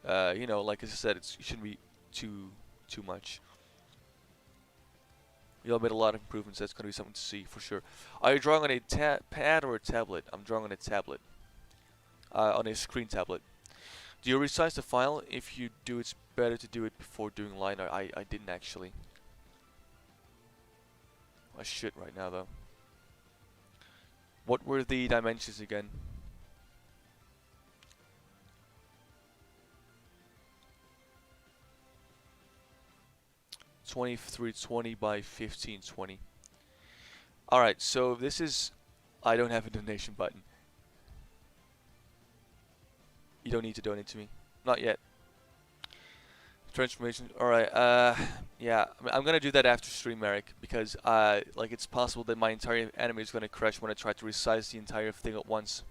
you know, like I said, it shouldn't be too much. We all made a lot of improvements. That's going to be something to see for sure. Are you drawing on a pad or a tablet? I'm drawing on a tablet, on a screen tablet. Do you resize the file? If you do, it's better to do it before doing line art. I didn't actually. I should right now though. What were the dimensions again? 2320 by 1520. Alright, so this is... I don't have a donation button. You don't need to donate to me. Not yet. Transformation. Alright, yeah. I'm gonna do that after stream, Eric, because, like, it's possible that my entire anime is gonna crash when I try to resize the entire thing at once.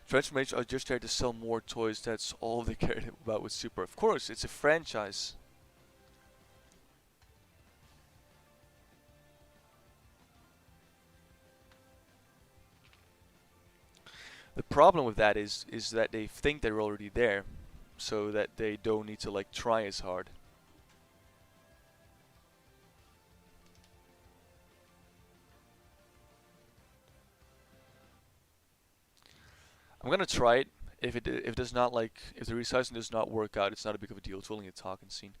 Transformation are just there to sell more toys. That's all they cared about with Super. Of course, it's a franchise. The problem with that is that they think they're already there, so that they don't need to like try as hard. I'm gonna try it. If it does not like if the resizing does not work out, it's not a big of a deal. It's only a talking scene.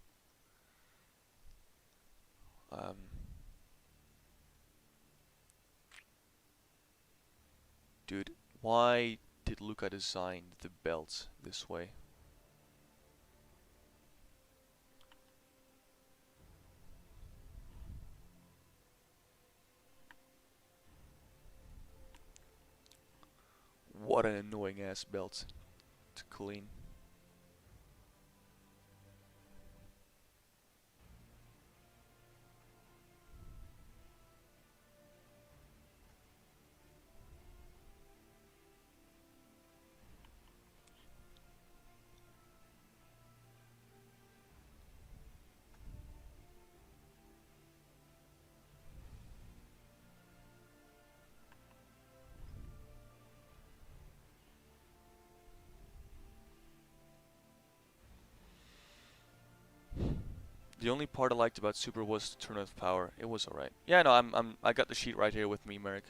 Um, Dude, why did Luca design the belt this way? What an annoying ass belt to clean. The only part I liked about Super was the turn of power. It was alright. Yeah, no, I got the sheet right here with me, Merrick.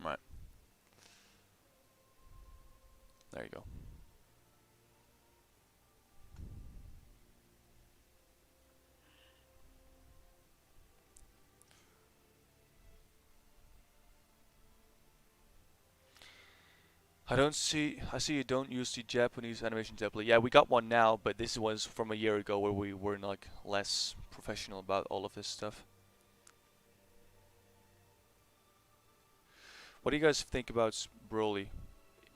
Right. There you go. I see you don't use the Japanese animation template. Yeah, we got one now, but this was from a year ago where we were like less professional about all of this stuff. What do you guys think about Broly?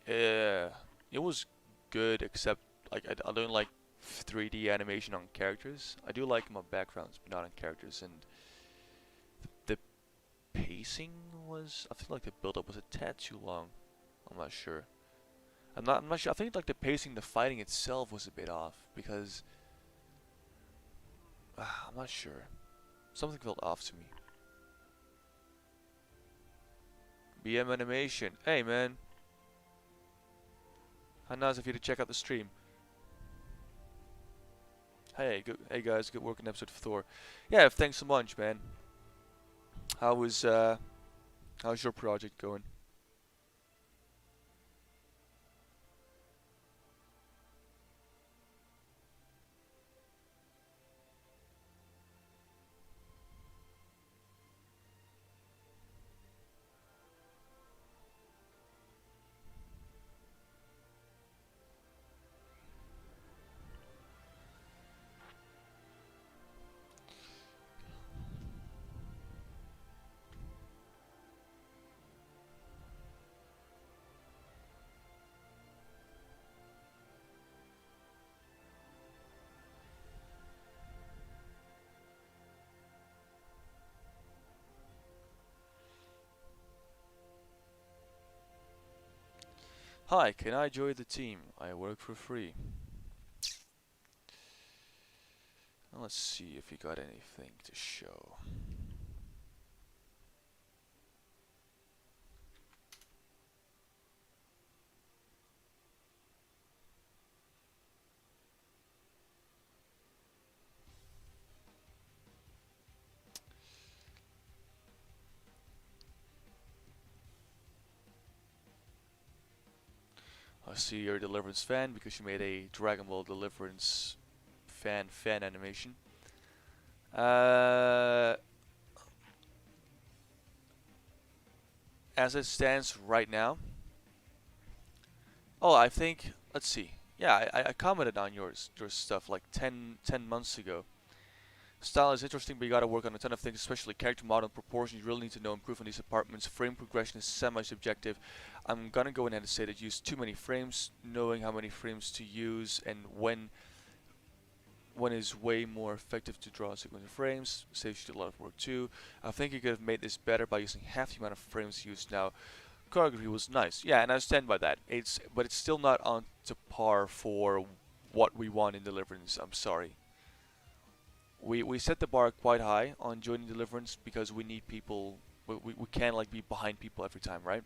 It was good, except like I don't like 3D animation on characters. I do like them on backgrounds, but not on characters. And the pacing was, I feel like the build-up was a tad too long. I'm not sure. I'm not sure. I think like the pacing, the fighting itself was a bit off because I'm not sure. Something felt off to me. BM animation. Hey man, how nice of you to check out the stream. Hey, good. Hey guys, good work on episode of Thor. Yeah, thanks so much, man. How was how's your project going? Hi, can I join the team? I work for free. Let's see if you got anything to show. I see you're a Deliverance fan because you made a Dragon Ball Deliverance fan animation. Uh, as it stands right now, oh, I think, let's see. Yeah, I commented on your stuff like 10 months ago. Style is interesting, but you gotta work on a ton of things, especially character model and proportions. You really need to know improve on these departments. Frame progression is semi-subjective. I'm gonna go ahead and say that you use too many frames. Knowing how many frames to use and when is way more effective to draw a sequence of frames. Saves you a lot of work too. I think you could have made this better by using half the amount of frames used now. Choreography was nice, yeah, and I stand by that. But it's still not on to par for what we want in Deliverance. I'm sorry. We set the bar quite high on joining Deliverance because we need people. We can't like be behind people every time, right?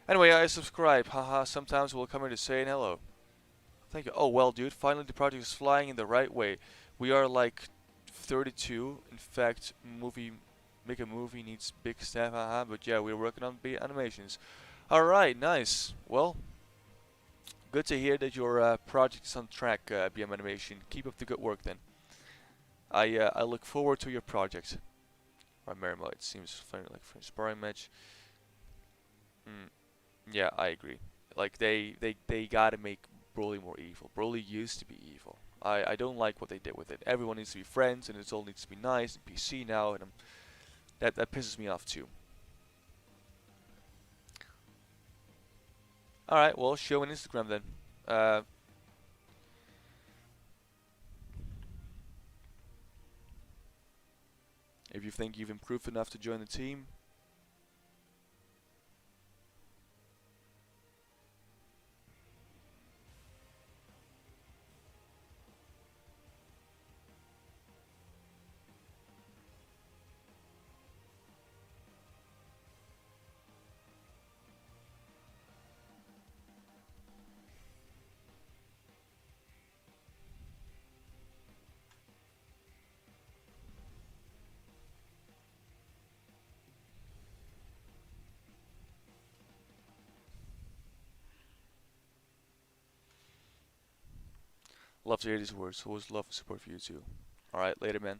Anyway, I subscribe. Haha. Sometimes we'll come here to say hello. Thank you. Oh well, dude. Finally, the project is flying in the right way. We are like 32. In fact, make a movie needs big staff. Haha. But yeah, we're working on animations. All right, nice. Well, good to hear that your project is on track, BM Animation. Keep up the good work then. I look forward to your project. Right, Merimo, it seems funny like for a sparring match. Mm, yeah, I agree. Like they gotta make Broly more evil. Broly used to be evil. I don't like what they did with it. Everyone needs to be friends, and it all needs to be nice and PC now, and that pisses me off too. All right, well, show on Instagram then. Uh, if you think you've improved enough to join the team. Love to hear these words. Always love and support for you too. All right, later, man.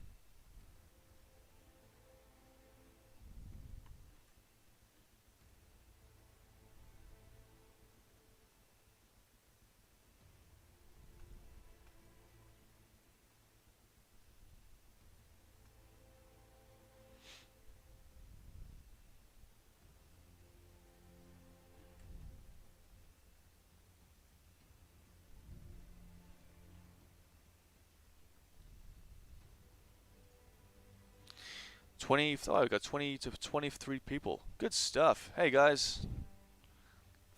20. Oh, we got 20 to 23 people. Good stuff. Hey guys,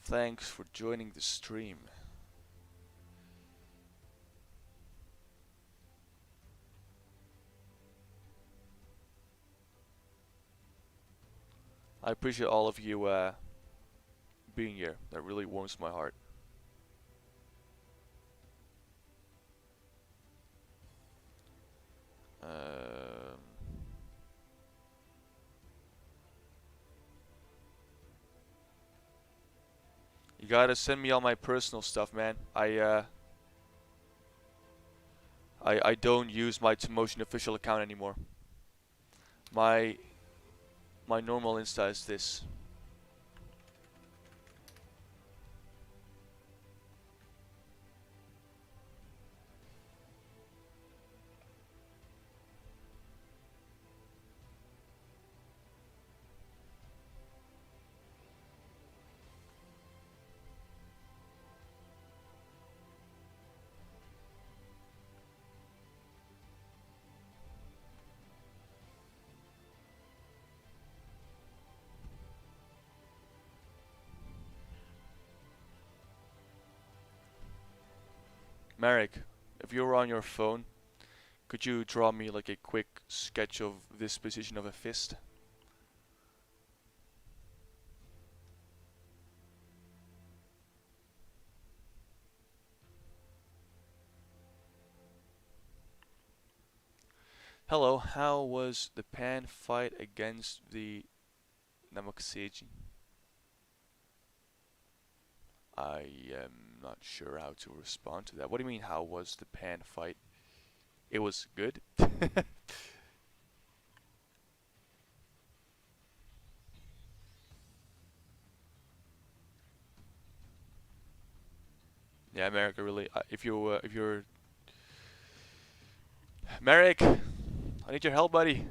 thanks for joining the stream. I appreciate all of you being here. That really warms my heart. Um, you gotta send me all my personal stuff, man. I don't use my Tmotion official account anymore. My my normal Insta is this. Marek, if you're on your phone, could you draw me like a quick sketch of this position of a fist? Hello, how was the pan fight against the Namakseji? I am not sure how to respond to that. What do you mean, how was the pan fight? It was good. Yeah, America really. If you're Merrick, I need your help, buddy.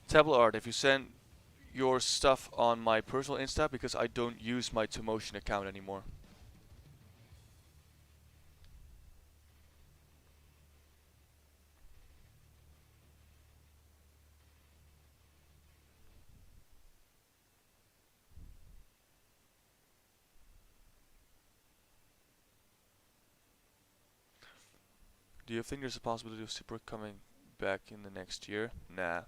Tableau art. If you send your stuff on my personal Insta because I don't use my Tomotion account anymore. Do you think there's a possibility of Super coming back in the next year? Nah.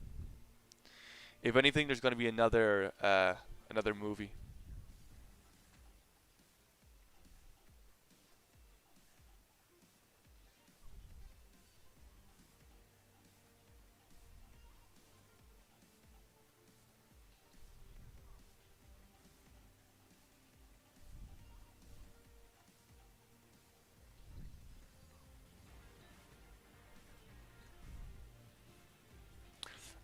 If anything, there's gonna be another movie.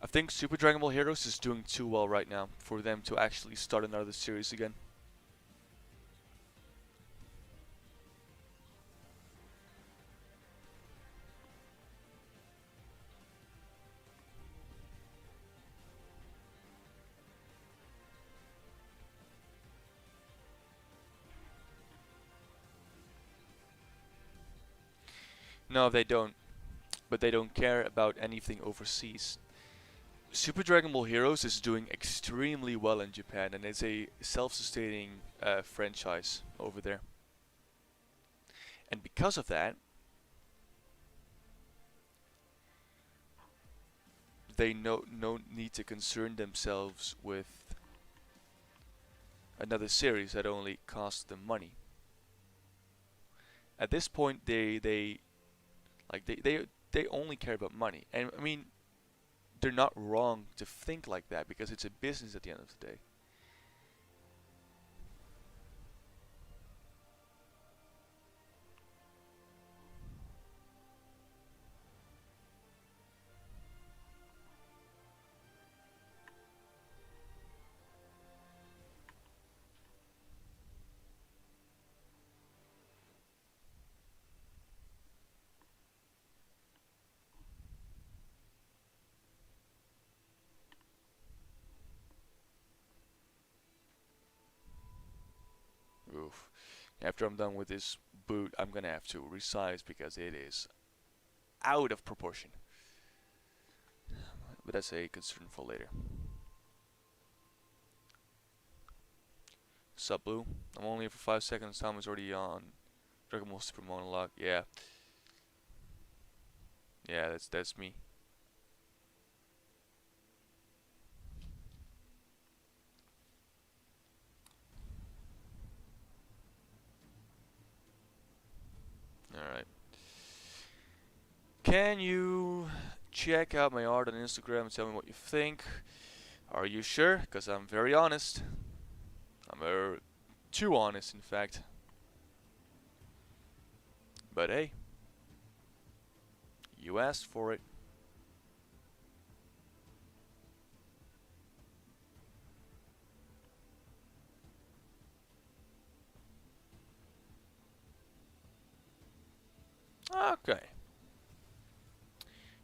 I think Super Dragon Ball Heroes is doing too well right now for them to actually start another series again. No, they don't. But they don't care about anything overseas. Super Dragon Ball Heroes is doing extremely well in Japan, and it's a self-sustaining franchise over there. And because of that, they no need to concern themselves with another series that only costs them money. At this point, they only care about money, and I mean they're not wrong to think like that because it's a business at the end of the day. oof. After I'm done with this boot, I'm gonna have to resize because it is out of proportion. But that's a concern for later. Sup, Blue? I'm only here for 5 seconds. Time is already on. Dragon Ball Super Monologue. Yeah. Yeah, that's me. Alright. Can you check out my art on Instagram and tell me what you think? Are you sure? Because I'm very honest. I'm too honest, in fact. But hey, you asked for it. Okay.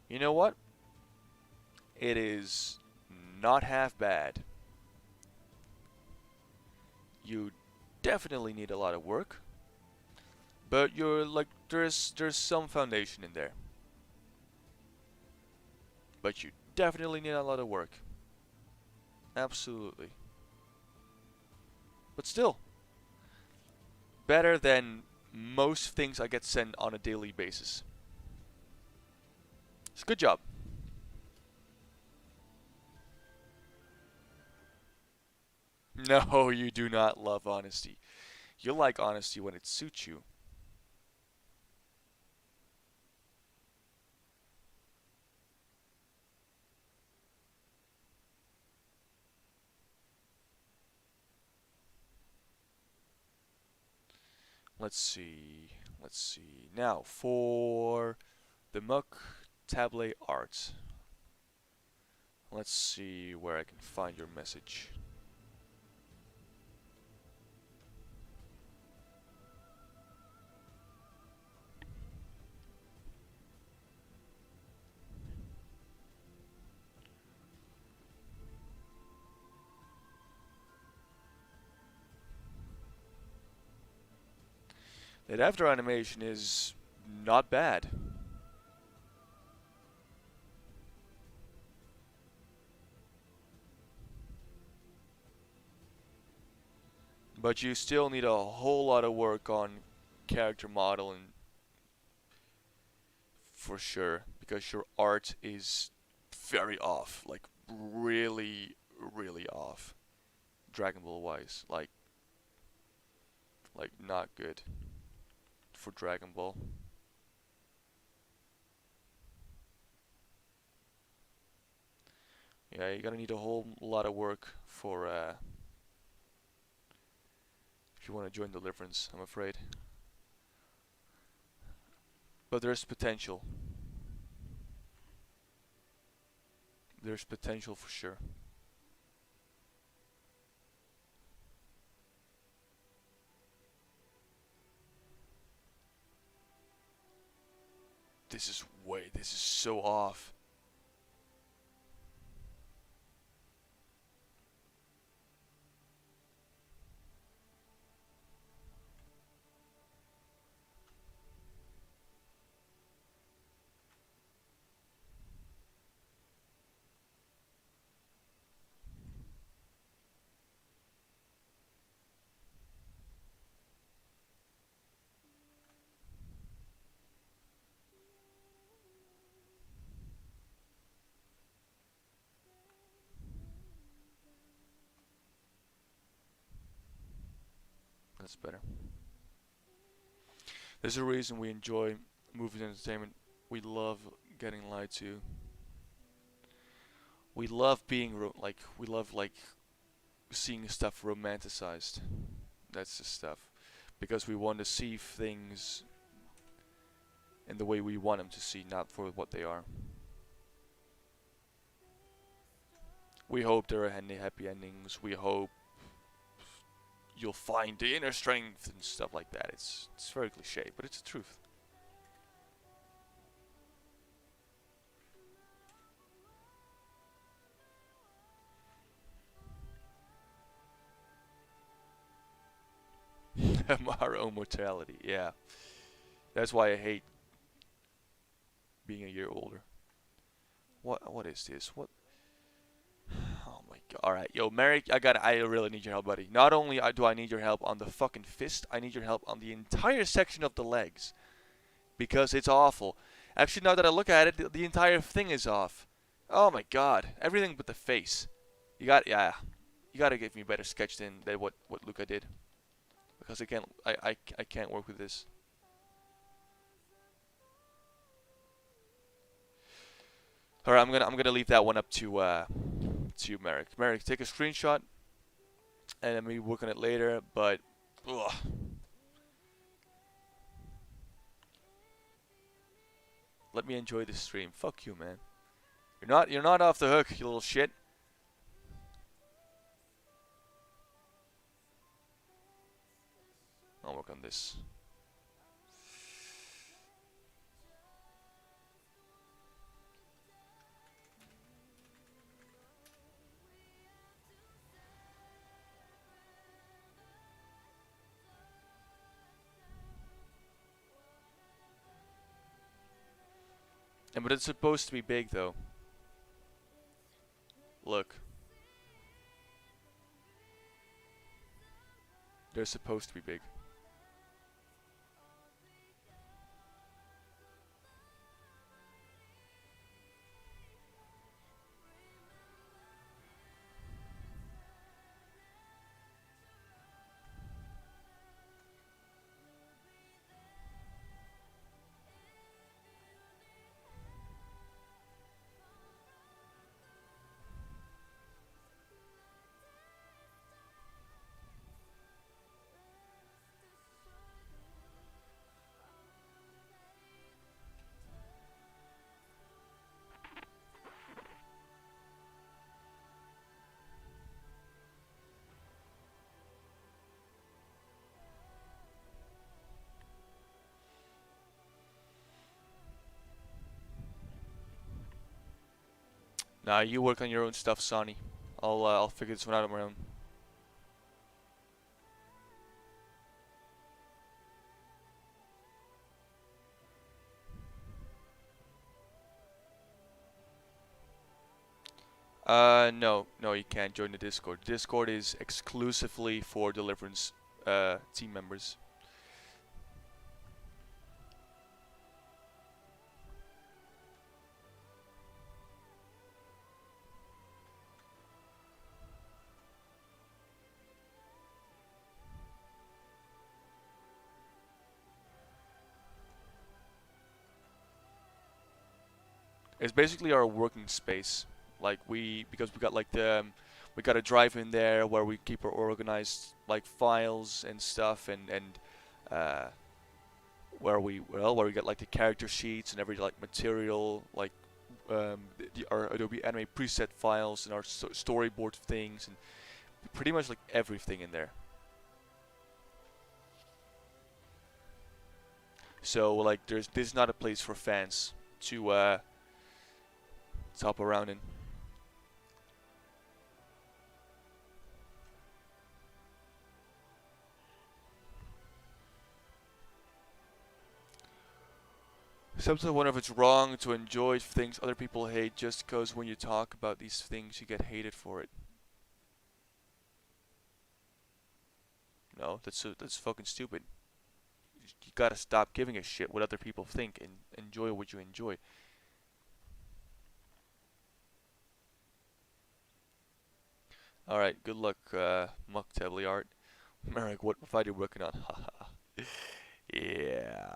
You know what? It is not half bad. You definitely need a lot of work, but you're like there's some foundation in there. But you definitely need a lot of work. Absolutely. But still, better than most things I get sent on a daily basis. It's a good job. No, you do not love honesty. You like honesty when it suits you. Let's see. Let's see. Now, for the Muck Tablet Art. Let's see where I can find your message. That after animation is not bad. But you still need a whole lot of work on character modeling for sure, because your art is very off, like really, really off. Dragon Ball wise, like not good for Dragon Ball. Yeah, you're gonna need a whole lot of work for if you want to join Deliverance, I'm afraid. But there's potential. There's potential for sure. This is so off. That's better. There's a reason we enjoy movies and entertainment. We love getting lied to. We love being we love like seeing stuff romanticized. That's the stuff. Because we want to see things in the way we want them to see, not for what they are. We hope there are happy endings. We hope you'll find the inner strength and stuff like that. It's very cliche, but it's the truth. Our own mortality. Yeah, that's why I hate being a year older. What is this? What? Oh my god. All right, yo, Merrick, I really need your help, buddy. Not only do I need your help on the fucking fist, I need your help on the entire section of the legs because it's awful. Actually, now that I look at it, the entire thing is off. Oh my god, everything but the face. Yeah, you gotta give me a better sketch than what Luca did because I can't work with this. All right, I'm gonna leave that one up to Merrick. Merrick, take a screenshot and then maybe work on it later. But ugh. Let me enjoy the stream. Fuck you, man. You're not off the hook, you little shit. I'll work on this. And but it's supposed to be big though. Look. They're supposed to be big. Nah, you work on your own stuff, Sonny. I'll figure this one out on my own. No, you can't join the Discord. Discord is exclusively for Deliverance team members. It's basically our working space. Like because we got like we got a drive in there where we keep our organized like files and stuff, and uh, where we get like the character sheets and every like material like our Adobe Anime preset files and our storyboard things and pretty much like everything in there. So like this is not a place for fans to hop around in. Sometimes I wonder if it's wrong to enjoy things other people hate just because when you talk about these things you get hated for it. No, that's fucking stupid. You gotta stop giving a shit what other people think and enjoy what you enjoy. Alright, good luck, Muck Tebly Art. Merrick, what fight are you working on? Haha. Yeah.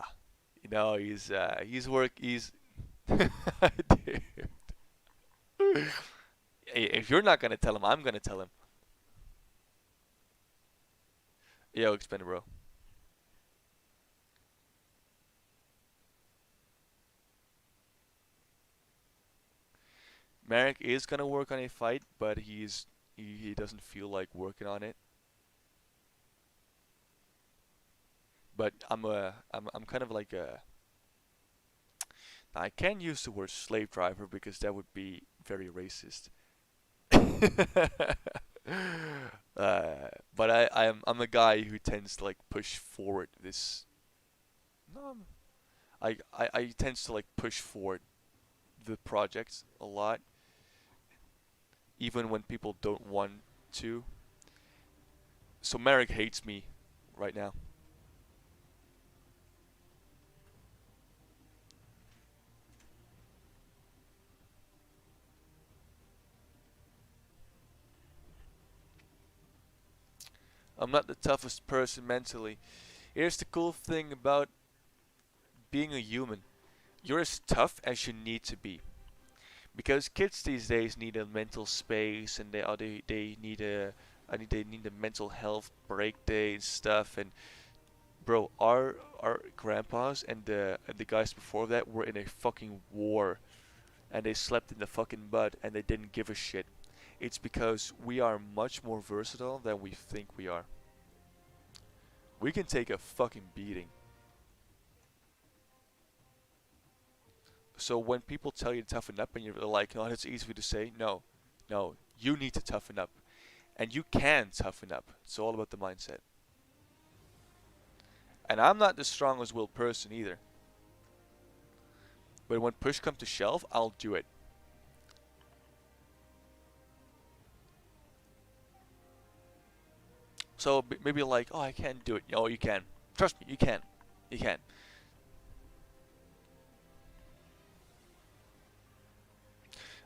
You know, he's Dude. If you're not gonna tell him, I'm gonna tell him. Yo, expend bro. Merrick is gonna work on a fight, but he doesn't feel like working on it. But I'm kind of like a I can't use the word slave driver because that would be very racist. But I'm a guy who tends to like push forward this. No, I tends to like push forward the projects a lot, even when people don't want to. So Merrick hates me right now. I'm not the toughest person mentally. Here's the cool thing about being a human. You're as tough as you need to be. Because kids these days need a mental space, and they need a they need a mental health break day and stuff. And bro, our grandpas and the guys before that were in a fucking war, and they slept in the fucking mud, and they didn't give a shit. It's because we are much more versatile than we think we are. We can take a fucking beating. So when people tell you to toughen up and you're like, oh, that's easy to say, no, no, you need to toughen up. And you can toughen up. It's all about the mindset. And I'm not the strongest willed person either. But when push comes to shove, I'll do it. So maybe like, oh, I can't do it. Oh, you can. Trust me, you can. You can.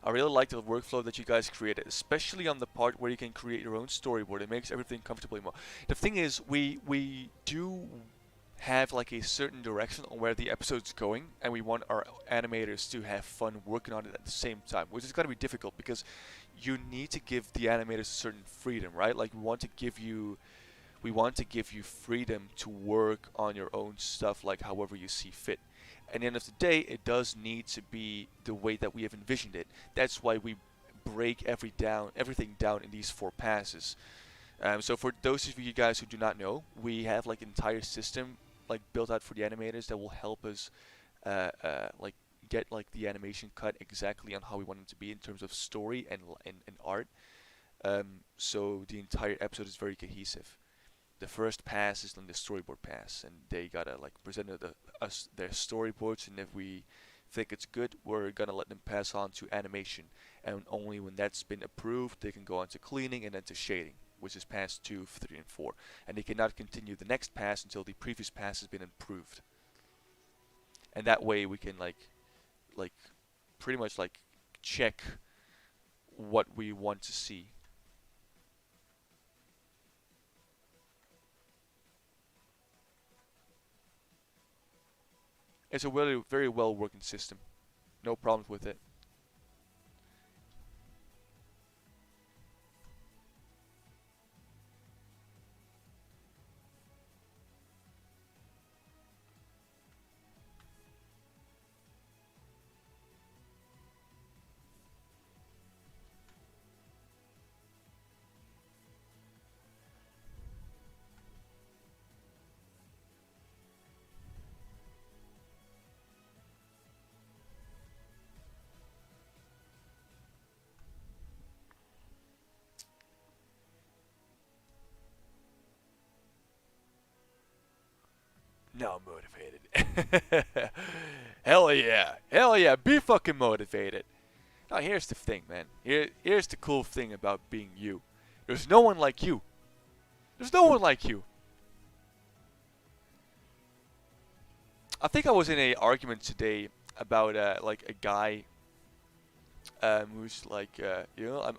I really like the workflow that you guys created, especially on the part where you can create your own storyboard. It makes everything comfortably more. The thing is, we do have like a certain direction on where the episode's going, and we want our animators to have fun working on it at the same time, which is going to be difficult because you need to give the animators a certain freedom, right? Like we want to give you freedom to work on your own stuff like however you see fit. At the end of the day, it does need to be the way that we have envisioned it. That's why we break everything down in these four passes. So for those of you guys who do not know, we have like an entire system like built out for the animators that will help us like get like the animation cut exactly on how we want them to be in terms of story and art. So the entire episode is very cohesive. The first pass is on the storyboard pass, and they gotta like present us their storyboards, and if we think it's good, we're gonna let them pass on to animation, and only when that's been approved, they can go on to cleaning and then to shading, which is pass 2, 3, and 4, and they cannot continue the next pass until the previous pass has been improved, and that way we can like pretty much like check what we want to see. It's a very very well working system. No problems with it. Now I'm motivated. Hell yeah. Hell yeah. Be fucking motivated. Now here's the thing, man. Here's the cool thing about being you. There's no one like you. There's no one like you. I think I was in a argument today about like a guy who's like I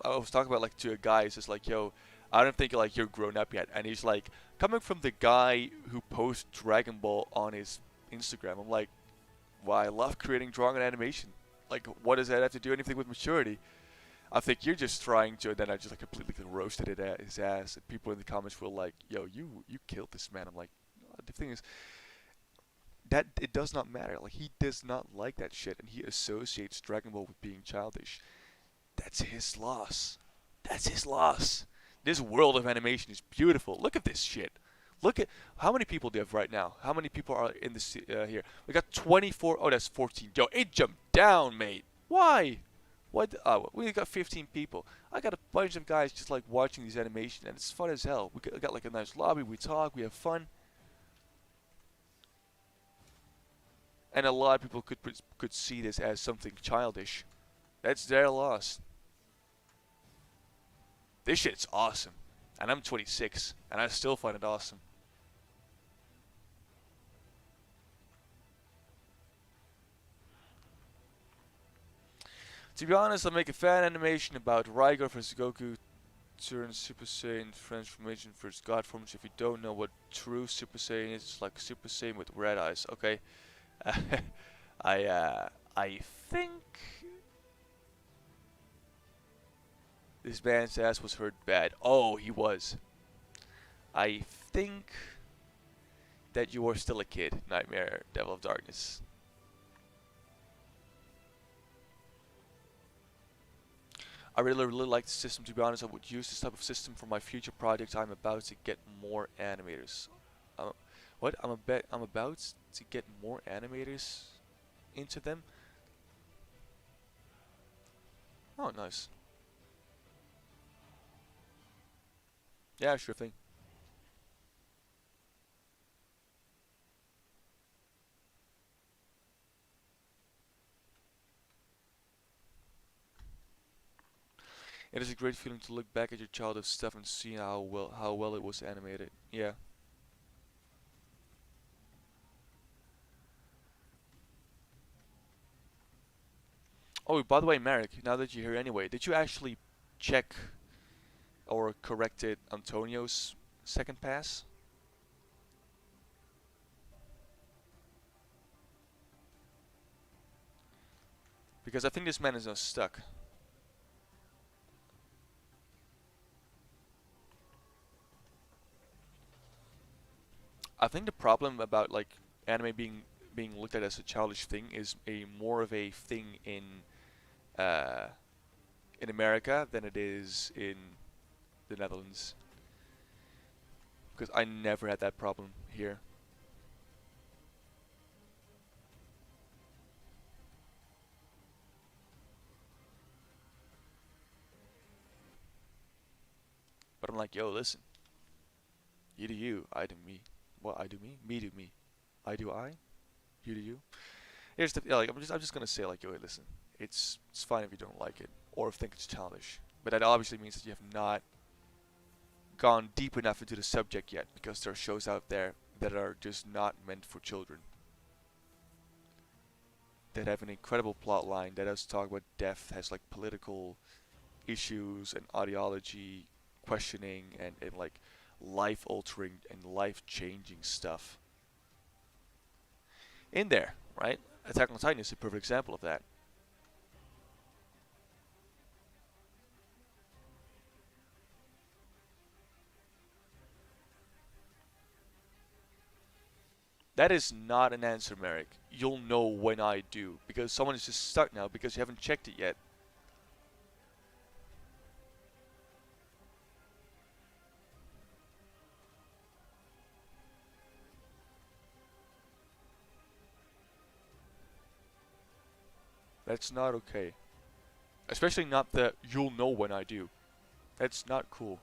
was talking about like to a guy who's just like, yo, I don't think like you're grown up yet, and he's like coming from the guy who posts Dragon Ball on his Instagram. I'm like, well, I love creating drawing and animation. Like, what does that have to do anything with maturity? I think you're just trying to, and then I just like completely roasted it at his ass. And people in the comments were like, "Yo, you killed this man." I'm like, the thing is that it does not matter. Like, he does not like that shit, and he associates Dragon Ball with being childish. That's his loss. That's his loss. This world of animation is beautiful. Look at this shit. Look at how many people do you have right now? How many people are in this here? We got 24. Oh, that's 14. Yo, it jumped down, mate. Why? What? Oh, we got 15 people. I got a bunch of guys just like watching these animations, and it's fun as hell. We got like a nice lobby. We talk. We have fun, and a lot of people could see this as something childish. That's their loss. This shit's awesome, and I'm 26, and I still find it awesome. To be honest, I'll make a fan animation about Raigo vs Goku turns Super Saiyan transformation versus God forms. If you don't know what true Super Saiyan is, it's like Super Saiyan with red eyes. Okay, I think this man's ass was hurt bad. Oh, he was. I think that you are still a kid, Nightmare, Devil of Darkness. I really like the system. To be honest, I would use this type of system for my future projects. I'm about to get more animators. Uh, what? I'm about to get more animators into them. Oh, nice. Yeah, sure thing. It is a great feeling to look back at your childhood stuff and see how well it was animated. Yeah. Oh, by the way, Marek, now that you're here anyway, did you actually check or corrected Antonio's second pass? Because I think this man is now stuck. I think the problem about like anime being looked at as a childish thing is a more of a thing uh, in America than it is in the Netherlands. Because I never had that problem here. But I'm like, yo, listen, you do you, I do me. Well, I do me do me. I do I, you do you. Here's the like I'm just gonna say like, yo, hey, listen, it's fine if you don't like it or if think it's childish, but that obviously means that you have not gone deep enough into the subject yet because there are shows out there that are just not meant for children. That have an incredible plot line that does talk about death, has like political issues and ideology questioning and like life altering and life changing stuff in there, right? Attack on Titan is a perfect example of that. That is not an answer, Merrick. You'll know when I do, because someone is just stuck now because you haven't checked it yet. That's not okay. Especially not the you'll know when I do. That's not cool.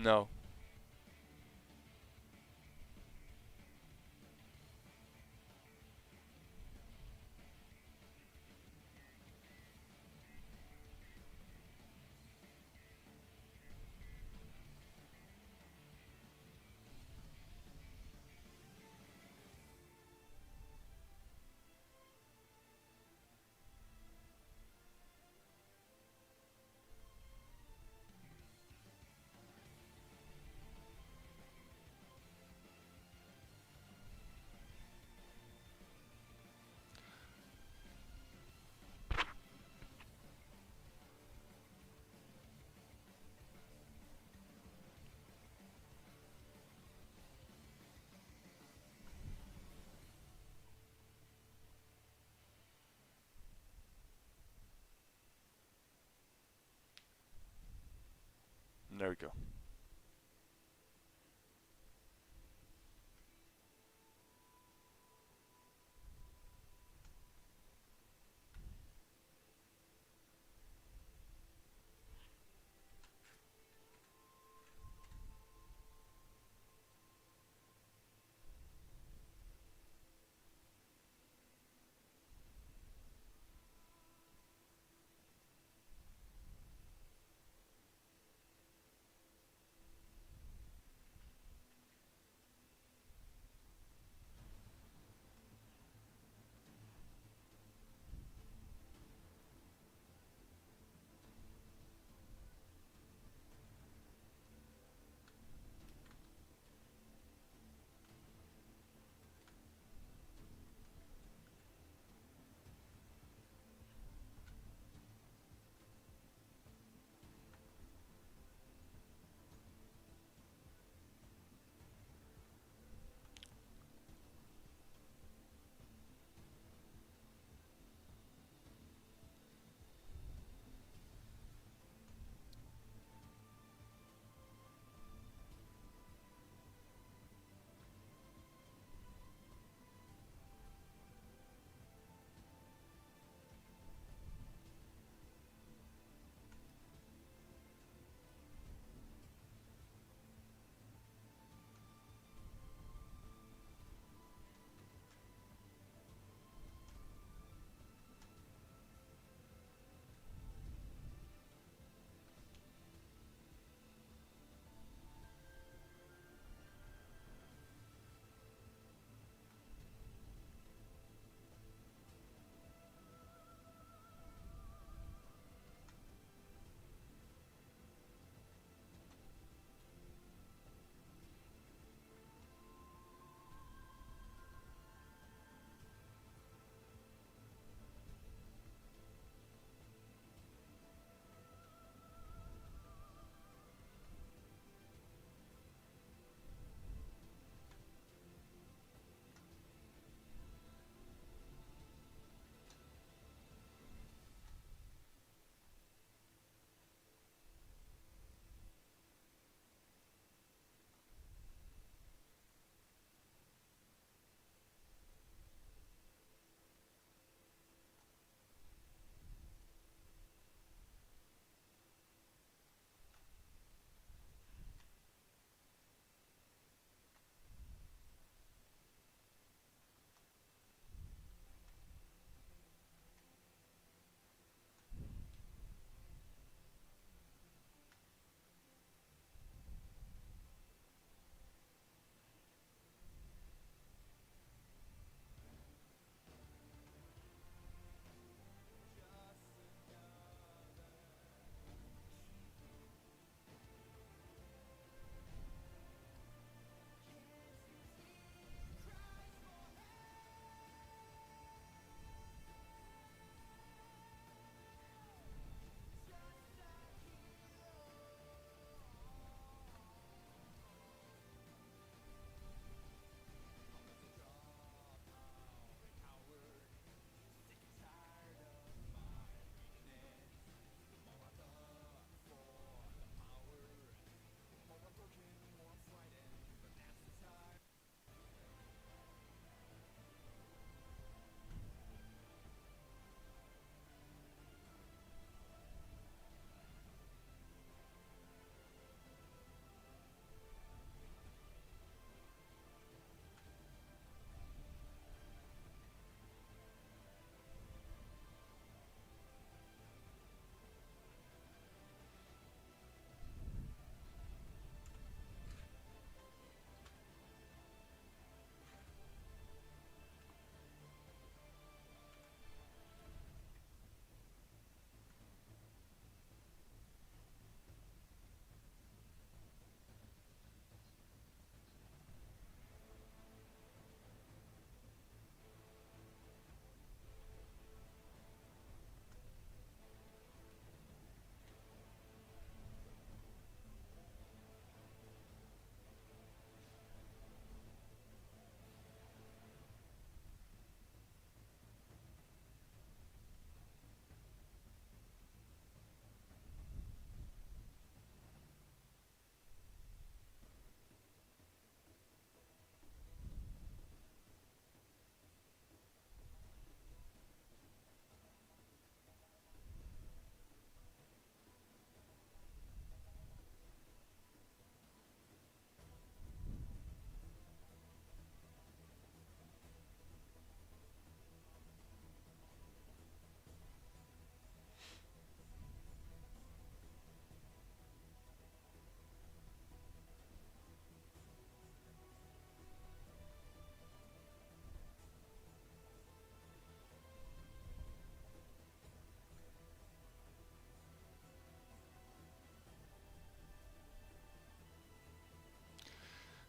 No. There we go.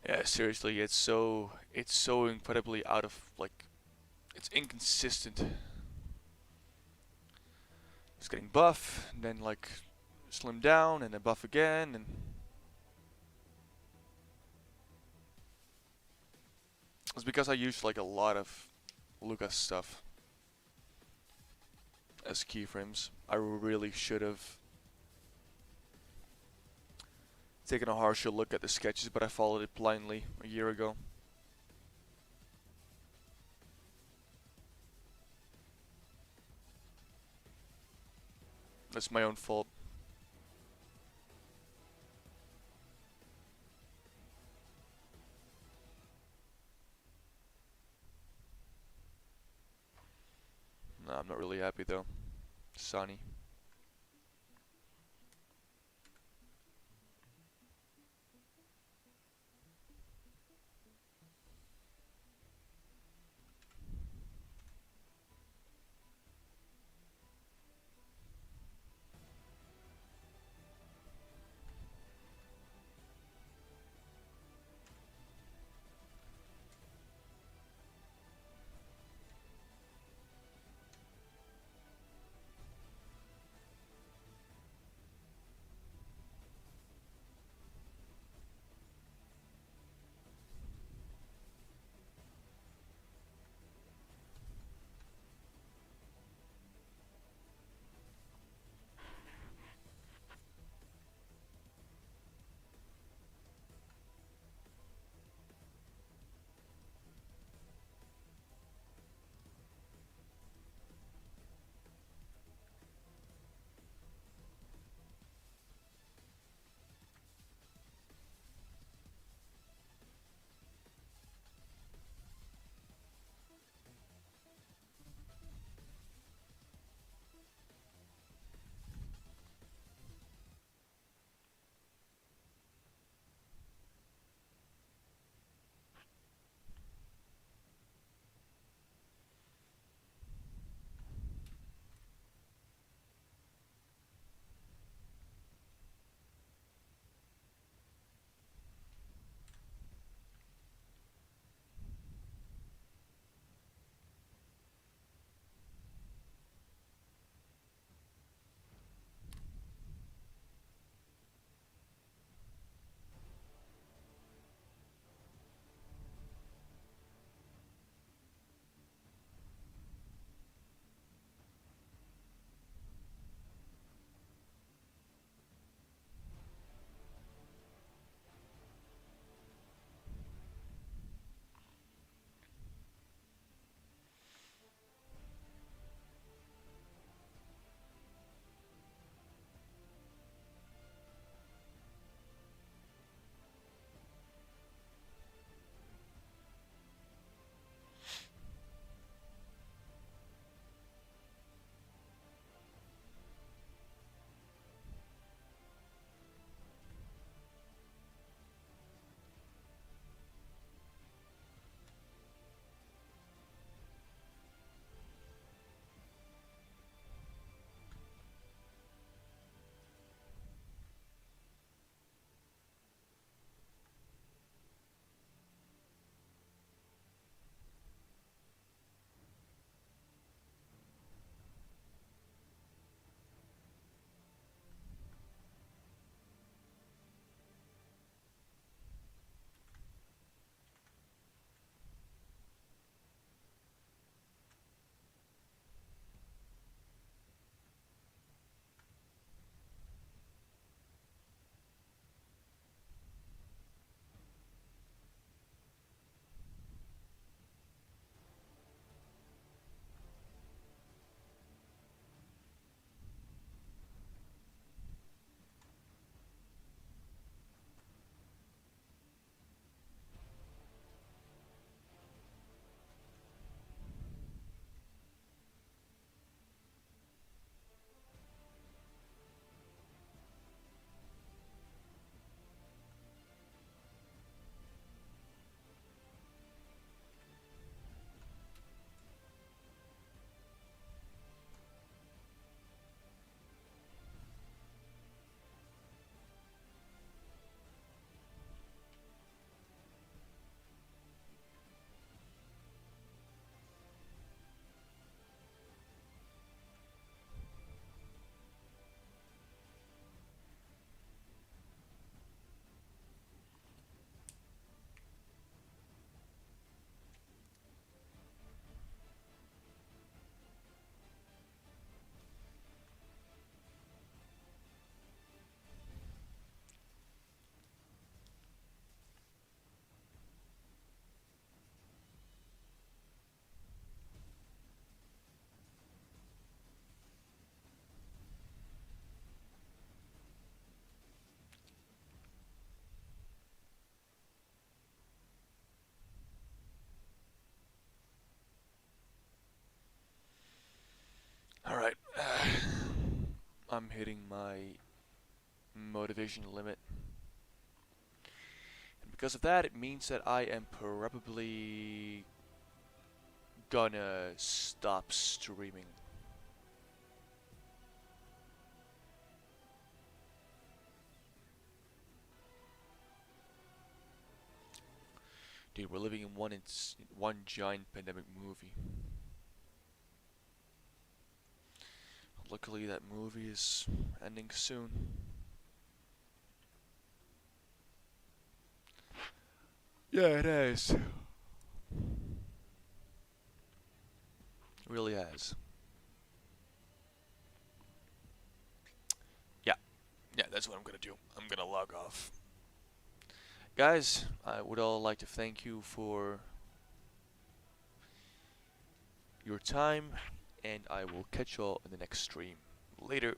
Yeah, seriously, it's so incredibly out of like it's inconsistent. It's getting buff, and then like slim down, and then buff again, and it's because I used like a lot of Lucas stuff as keyframes. I really should have taken a harsher look at the sketches, but I followed it blindly a year ago. That's my own fault. No, I'm not really happy though. Sunny. I'm hitting my motivation limit. And because of that, it means that I am probably gonna stop streaming. Dude, we're living in one giant pandemic movie. Luckily, that movie is ending soon. Yeah, it has. It really has. Yeah, yeah, that's what I'm gonna do. I'm gonna log off. Guys, I would all like to thank you for your time, and I will catch you all in the next stream. Later.